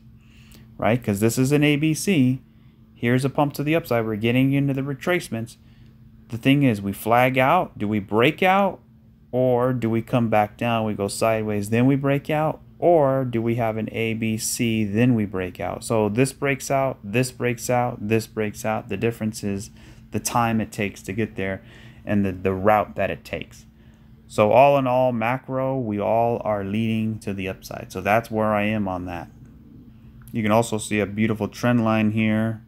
right? Because this is an ABC. Here's a pump to the upside. We're getting into the retracements. The thing is, we flag out. Do we break out? Or do we come back down? We go sideways, then we break out? Or do we have an ABC, then we break out? So this breaks out, this breaks out, this breaks out. The difference is the time it takes to get there and the route that it takes. So all in all, macro, we all are leading to the upside. So that's where I am on that. You can also see a beautiful trend line here,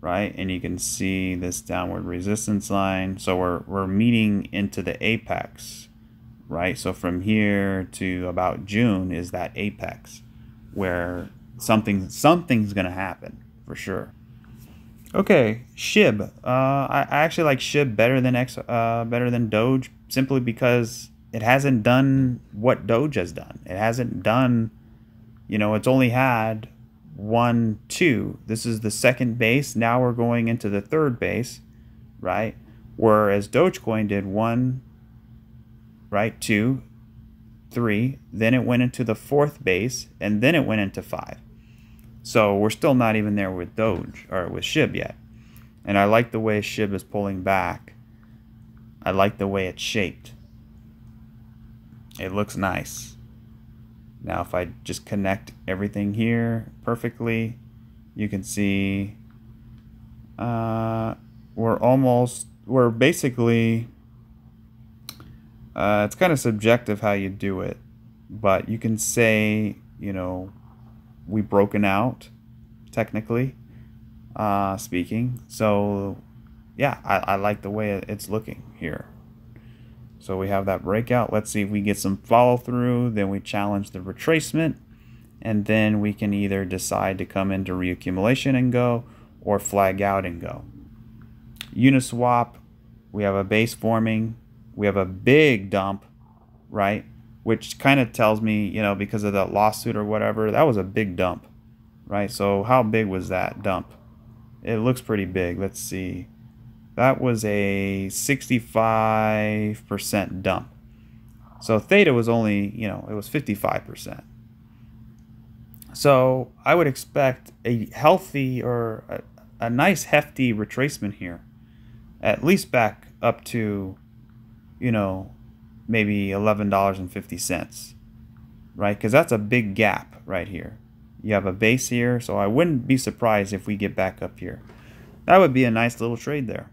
right? And you can see this downward resistance line. So we're meeting into the apex, right? So from here to about June is that apex where something's going to happen for sure. Okay, SHIB. I actually like SHIB better than Doge, simply because it hasn't done what Doge has done. It hasn't done, you know, it's only had 1, 2. This is the second base. Now we're going into the third base, right? Whereas Dogecoin did 1, right, 2, 3. Then it went into the fourth base, and then it went into 5. So we're still not even there with Doge or with SHIB yet. And I like the way SHIB is pulling back. I like the way it's shaped. It looks nice. Now if I just connect everything here perfectly, you can see we're basically, it's kind of subjective how you do it, but you can say, you know, we've broken out, technically speaking. So yeah, I like the way it's looking here. So we have that breakout. Let's see if we get some follow through. Then we challenge the retracement, and then we can either decide to come into reaccumulation and go, or flag out and go. Uniswap, we have a base forming. We have a big dump, right? Which kind of tells me, you know, because of that lawsuit or whatever, that was a big dump, right? So how big was that dump? It looks pretty big. Let's see. That was a 65% dump. So THETA was only, you know, it was 55%. So I would expect a healthy or a nice hefty retracement here, at least back up to, you know, maybe $11.50, right? Because that's a big gap right here. You have a base here, so I wouldn't be surprised if we get back up here. That would be a nice little trade there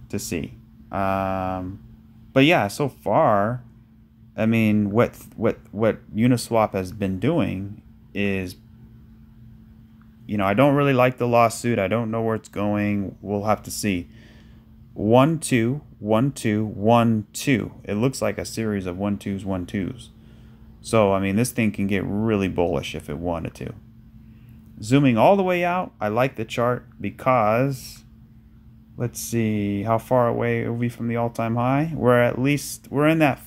to see. But yeah, so far, I mean, what Uniswap has been doing is, you know, I don't really like the lawsuit. I don't know where it's going. We'll have to see. 1, 2, 1, 2, 1, 2. It looks like a series of 1, 2s, 1, 2s. So, I mean, this thing can get really bullish if it wanted to. Zooming all the way out, I like the chart because Let's see how far away are we from the all-time high. We're in that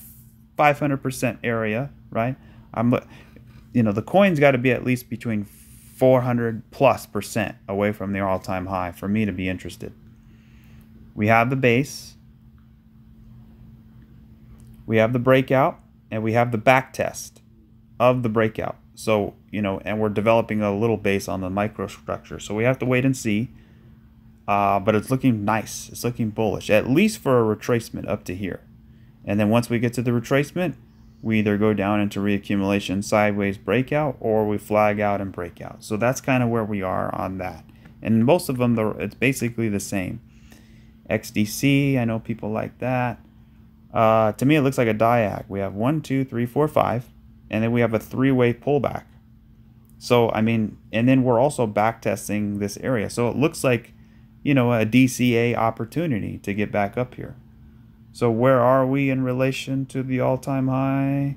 500% area, right? I'm, the coin's got to be at least between 400+% away from the all-time high for me to be interested. We have the base, we have the breakout, and we have the back test of the breakout. So, and we're developing a little base on the microstructure. So we have to wait and see. But it's looking nice. It's looking bullish, at least for a retracement up to here. And then once we get to the retracement, we either go down into reaccumulation, sideways breakout, or we flag out and break out. So that's kind of where we are on that. And most of them, it's basically the same. XDC, I know people like that. To me, it looks like a diag. We have 1, 2, 3, 4, 5, and then we have a 3-way pullback. So, I mean, and then we're also back testing this area. So it looks like, a DCA opportunity to get back up here. So where are we in relation to the all-time high?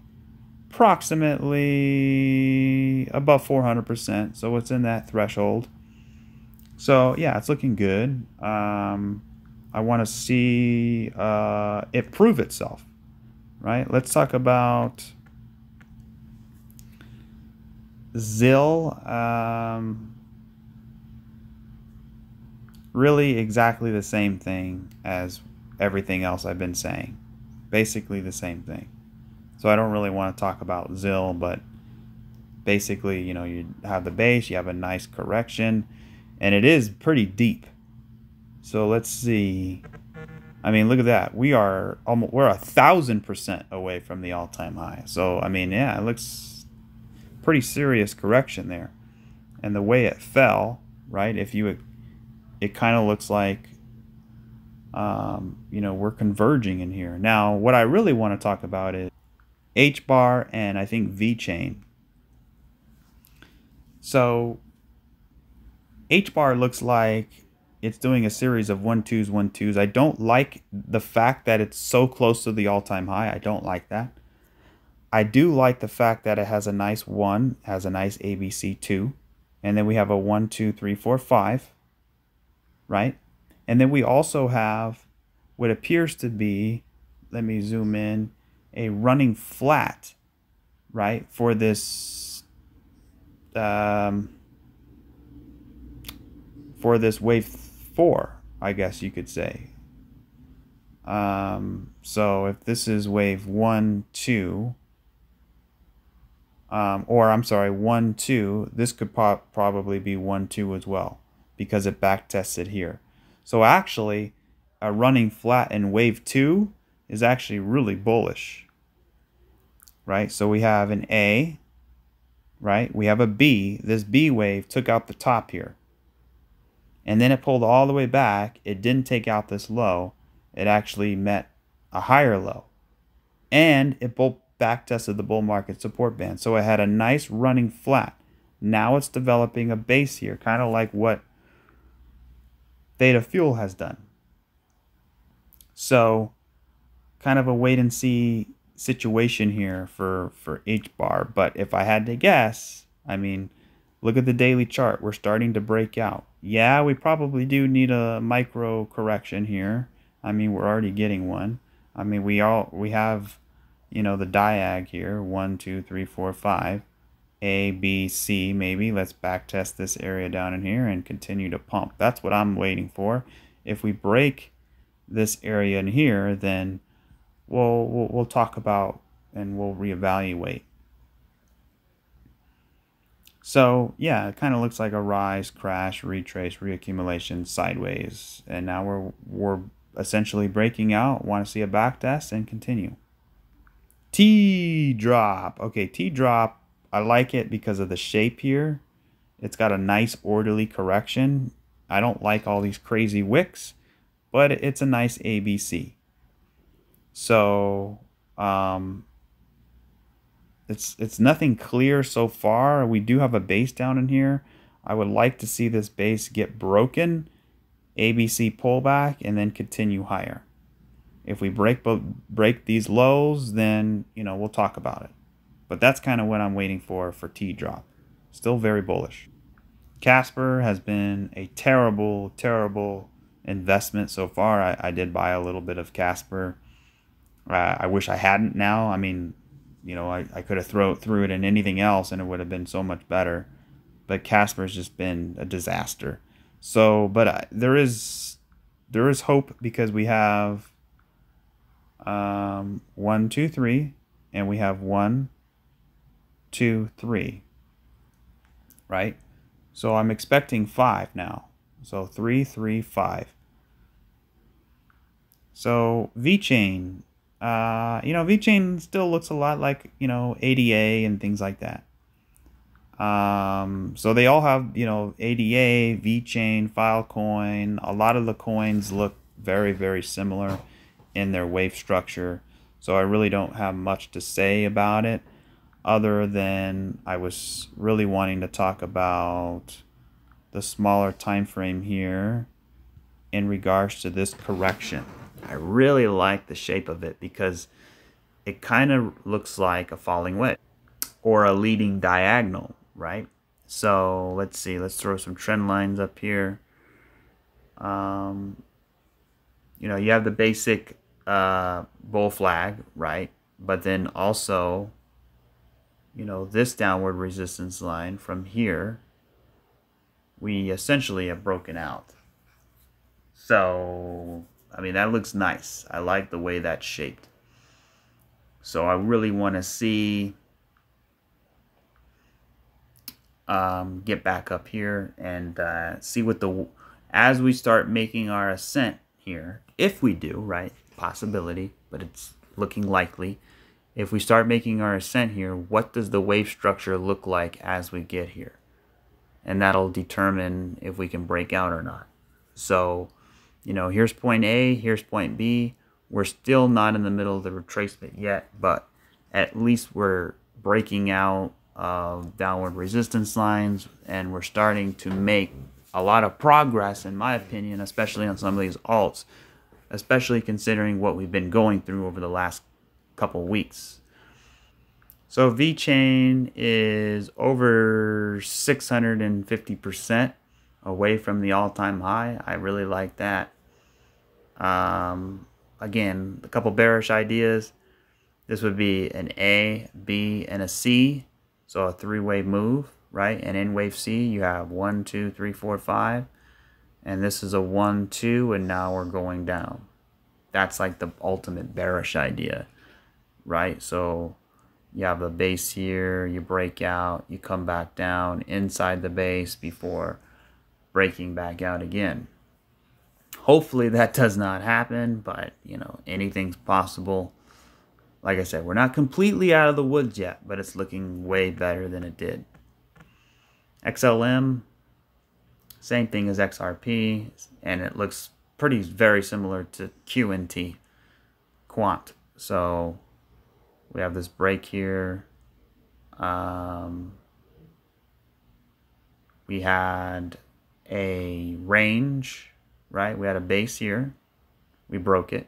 Approximately above 400%. So it's in that threshold. So yeah, it's looking good. I want to see it prove itself, right? Let's talk about ZIL. Really exactly the same thing as everything else I've been saying. Basically the same thing. So I don't really want to talk about ZIL, but basically, you have the base, you have a nice correction, and it is pretty deep. So let's see. I mean, look at that. We're 1,000% away from the all-time high. So, I mean, yeah, it looks pretty serious correction there. And the way it fell, right, it kind of looks like, we're converging in here. Now, what I really want to talk about is H-bar and I think V-chain. So, H-bar looks like it's doing a series of 1-2s, 1-2s. I don't like the fact that it's so close to the all-time high. I don't like that. I do like the fact that it has a nice 1, has a nice ABC 2, and then we have a 1, 2, 3, 4, 5. Right? And then we also have what appears to be, let me zoom in, a running flat, right, for this wave 4, I guess you could say. So if this is wave 1, 2, or I'm sorry, 1, 2, this could probably be 1, 2 as well, because it back tested here. So actually, a running flat in wave 2 is actually really bullish, right? So we have an A, right? We have a B. This B wave took out the top here. And then it pulled all the way back. It didn't take out this low. It actually met a higher low. And it back tested the bull market support band. So it had a nice running flat. Now it's developing a base here, kind of like what Theta Fuel has done. So kind of a wait and see situation here for H-bar. But if I had to guess, I mean, look at the daily chart. We're starting to break out. Yeah, we probably do need a micro correction here. I mean, we're already getting one. I mean, we have, the diag here, 1, 2, 3, 4, 5. A, B, C, maybe. Let's back test this area down in here and continue to pump. That's what I'm waiting for. If we break this area in here, then we'll talk about and we'll reevaluate. So yeah, it kind of looks like a rise, crash, retrace, reaccumulation, sideways, and now we're essentially breaking out. Want to see a back test and continue. T drop. Okay, T drop. I like it because of the shape here. It's got a nice orderly correction. I don't like all these crazy wicks, but it's a nice ABC. So it's nothing clear so far. We do have a base down in here. I would like to see this base get broken, ABC pullback, and then continue higher. If we break these lows, then we'll talk about it. But that's kind of what I'm waiting for T drop. Still very bullish. Casper has been a terrible, terrible investment so far. I did buy a little bit of Casper. I wish I hadn't now. I mean, you know, I could have threw it in anything else and it would have been so much better. But Casper's just been a disaster. So, but there is hope because we have 1, 2, 3, and we have 1, 2, 3, right? So I'm expecting 5 now. So 3, 3, 5. So VeChain, you know, VeChain still looks a lot like, you know, ADA and things like that. So they all have, you know, ADA, VeChain, Filecoin. A lot of the coins look very, very similar in their wave structure. So I really don't have much to say about it other than I was really wanting to talk about the smaller time frame here in regards to this correction. I really like the shape of it because it kind of looks like a falling wedge or a leading diagonal, right? So let's see, let's throw some trend lines up here. You know, you have the basic bull flag, right? But then also, you know, this downward resistance line from here, we essentially have broken out. So, I mean, that looks nice. I like the way that's shaped. So I really want to see get back up here and see what as we start making our ascent here, if we do, right, possibility, but it's looking likely. If we start making our ascent here, what does the wave structure look like as we get here? And that'll determine if we can break out or not. So, you know, here's point A, here's point B. We're still not in the middle of the retracement yet, but at least we're breaking out of downward resistance lines, and we're starting to make a lot of progress, in my opinion, especially on some of these alts, especially considering what we've been going through over the last couple weeks. So VeChain is over 650% away from the all-time high. I really like that. Again, a couple bearish ideas. This would be an A, B, and a C. So a three-wave move, right? And in wave C, you have 1, 2, 3, 4, 5. And this is a 1, 2, and now we're going down. That's like the ultimate bearish idea, right? So you have a base here, you break out, you come back down inside the base before breaking back out again. Hopefully that does not happen, but, you know, anything's possible. Like I said, we're not completely out of the woods yet, but it's looking way better than it did. XLM, same thing as XRP, and it looks very similar to QNT, Quant. So we have this break here. We had a range, right? We had a base here. We broke it.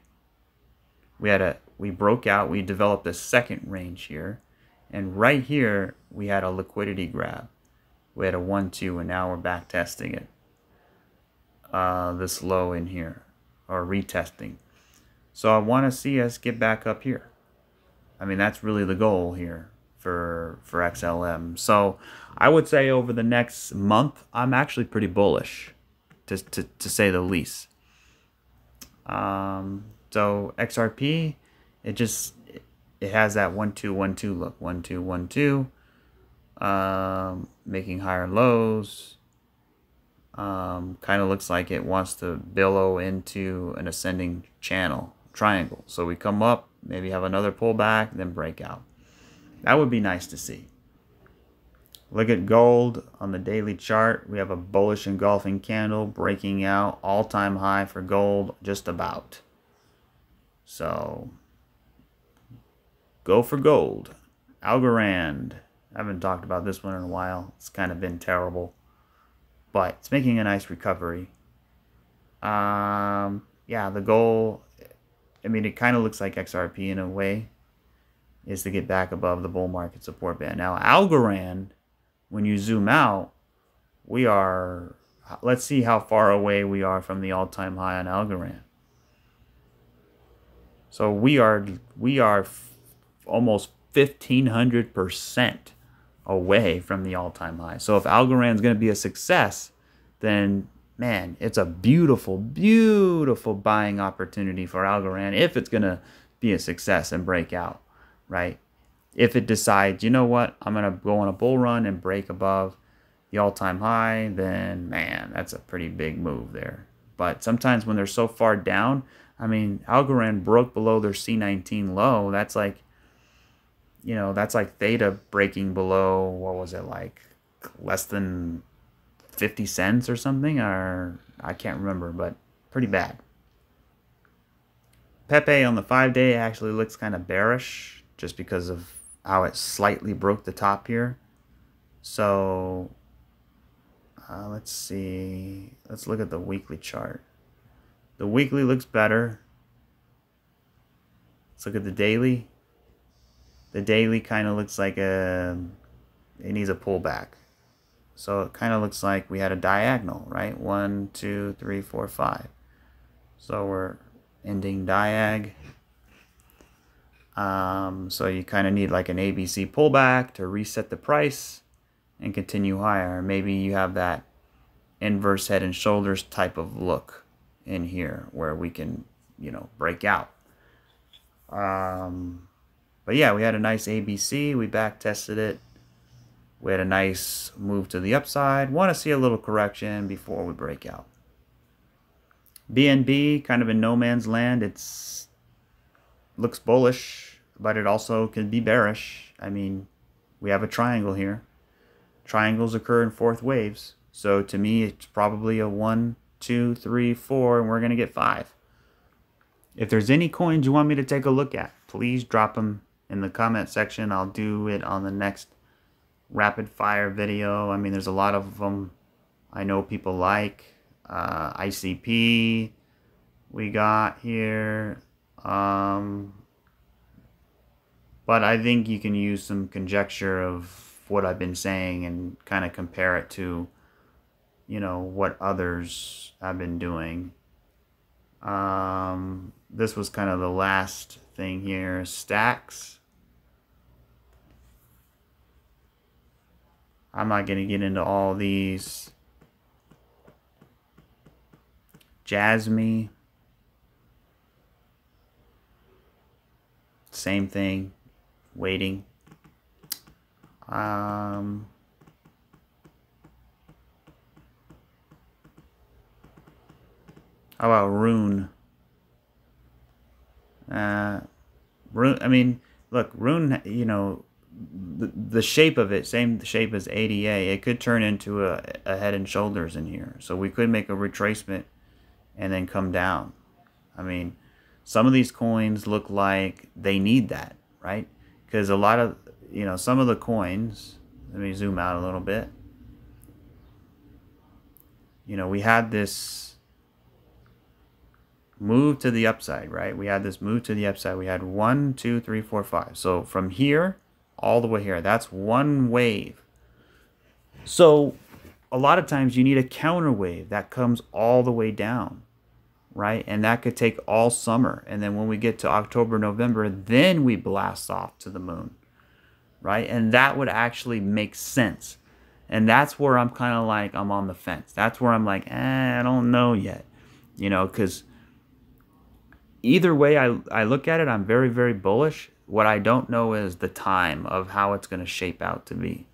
We broke out. We developed a second range here. And right here, we had a liquidity grab. We had a 1, 2, and now we're back testing it. This low in here, or retesting. So I want to see us get back up here. I mean, that's really the goal here for XLM. So I would say over the next month, I'm actually pretty bullish, to say the least. So XRP, it has that 1, 2, 1, 2 look. 1, 2, 1, 2. Making higher lows. Kind of looks like it wants to billow into an ascending channel, triangle. So we come up, maybe have another pullback, then break out. That would be nice to see. Look at gold on the daily chart. We have a bullish engulfing candle breaking out, all-time high for gold, just about. So go for gold. Algorand. I haven't talked about this one in a while. It's kind of been terrible, but it's making a nice recovery. Yeah, the goal, I mean, it kind of looks like XRP in a way, is to get back above the bull market support band. Now, Algorand, when you zoom out, we are let's see how far away we are from the all-time high on Algorand. So we are almost 1,500% away from the all-time high. So if Algorand is going to be a success, then man, it's a beautiful, beautiful buying opportunity for Algorand if it's going to be a success and break out, right? If it decides, you know what, I'm going to go on a bull run and break above the all-time high, then man, that's a pretty big move there. But sometimes when they're so far down, I mean, Algorand broke below their C19 low. That's like, you know, that's like THETA breaking below, what was it, like less than 50 cents or something, or I can't remember, but pretty bad. Pepe on the 5-day actually looks kind of bearish just because of how it slightly broke the top here. So let's see. Let's look at the weekly chart. The weekly looks better. Let's look at the daily. The daily kind of looks like it needs a pullback. So it kind of looks like we had a diagonal, right? 1, 2, 3, 4, 5. So we're ending diag. So you kind of need like an ABC pullback to reset the price and continue higher. Maybe you have that inverse head and shoulders type of look in here where we can, you know, break out. But yeah, we had a nice ABC. We back tested it. We had a nice move to the upside. Want to see a little correction before we break out. BNB kind of in no man's land. It's looks bullish, but it also can be bearish. I mean, we have a triangle here. Triangles occur in fourth waves. So to me, it's probably a 1, 2, 3, 4, and we're going to get 5. If there's any coins you want me to take a look at, please drop them in the comment section. I'll do it on the next rapid fire video. I mean, there's a lot of them I know people like. ICP we got here. But I think you can use some conjecture of what I've been saying and kind of compare it to, you know, what others have been doing. This was kind of the last thing here. Stacks. I'm not going to get into all these. Jasmine. Same thing. Waiting. How about Rune? Rune, I mean, look, Rune, you know, the shape of it, same shape as ADA, it could turn into a head and shoulders in here. So we could make a retracement and then come down. I mean, some of these coins look like they need that, right? Because a lot of, you know, some of the coins, let me zoom out a little bit. You know, we had this move to the upside, right? We had this move to the upside. We had 1, 2, 3, 4, 5. So from here all the way here, that's one wave. So a lot of times you need a counter wave that comes all the way down, right? And that could take all summer. And then when we get to October, November, then we blast off to the moon, right? And that would actually make sense. And that's where I'm kind of like, I'm on the fence. That's where I'm like, I don't know yet, you know, because either way I look at it, I'm very, very bullish. What I don't know is the time of how it's going to shape out to be.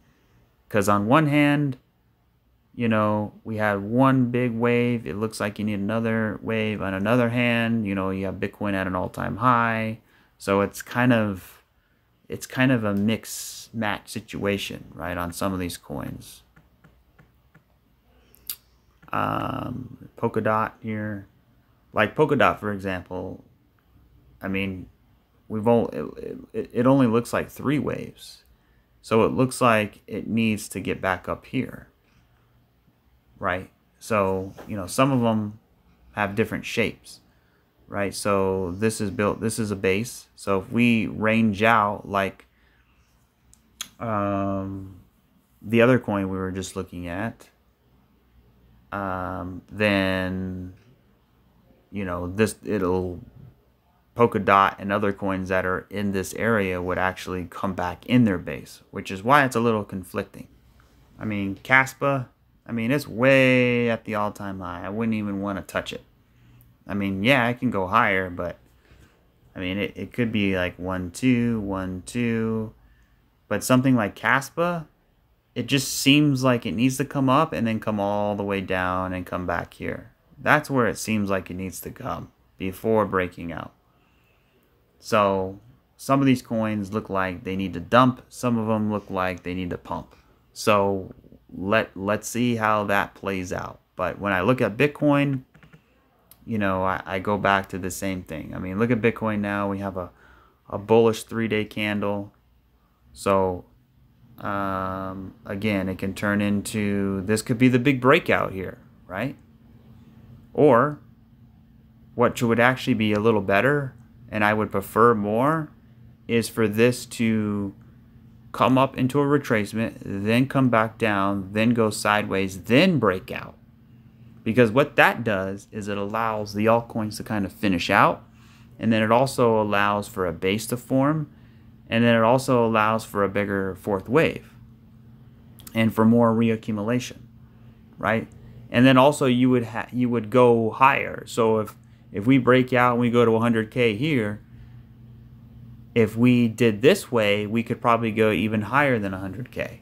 Because on one hand, you know, we had one big wave. It looks like you need another wave. On another hand, you know, you have Bitcoin at an all-time high. So it's kind of a mix match situation, right, on some of these coins. Polkadot here. Like Polkadot, for example, I mean, it only looks like 3 waves. So it looks like it needs to get back up here, right? So, you know, some of them have different shapes, right? So this is built, this is a base. So if we range out like the other coin we were just looking at, then it'll polka dot and other coins that are in this area would actually come back in their base, which is why it's a little conflicting. I mean, Caspa, I mean, it's way at the all-time high. I wouldn't even want to touch it. I mean, yeah, it can go higher, but I mean, it could be like 1 2 1 2, but something like Caspa, it just seems like it needs to come up and then come all the way down and come back here. That's where it seems like it needs to come before breaking out. So some of these coins look like they need to dump. Some of them look like they need to pump. So let's see how that plays out. But when I look at Bitcoin, I go back to the same thing. I mean, look at Bitcoin now. We have a bullish 3-day candle. So again, it can turn into, this could be the big breakout here, right? Or what would actually be a little better, and I would prefer more, is for this to come up into a retracement, then come back down, then go sideways, then break out. Because what that does is it allows the altcoins to kind of finish out, and then it also allows for a base to form, and then it also allows for a bigger fourth wave and for more reaccumulation, right? And then also you would go higher. So if we break out and we go to 100K here, if we did this way, we could probably go even higher than 100K,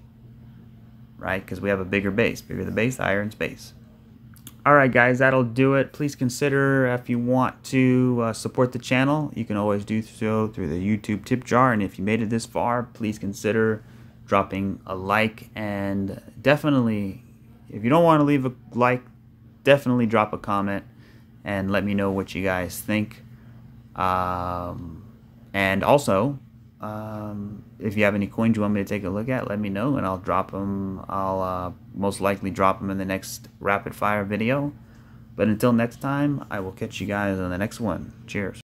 right? Because we have a bigger base. Bigger the base, higher in space. Alright guys, that'll do it. Please consider, if you want to support the channel, you can always do so through the YouTube tip jar. And if you made it this far, please consider dropping a like. And definitely, if you don't want to leave a like, definitely drop a comment and let me know what you guys think. And also, if you have any coins you want me to take a look at, let me know and I'll drop them. I'll most likely drop them in the next rapid fire video. But until next time, I will catch you guys on the next one. Cheers.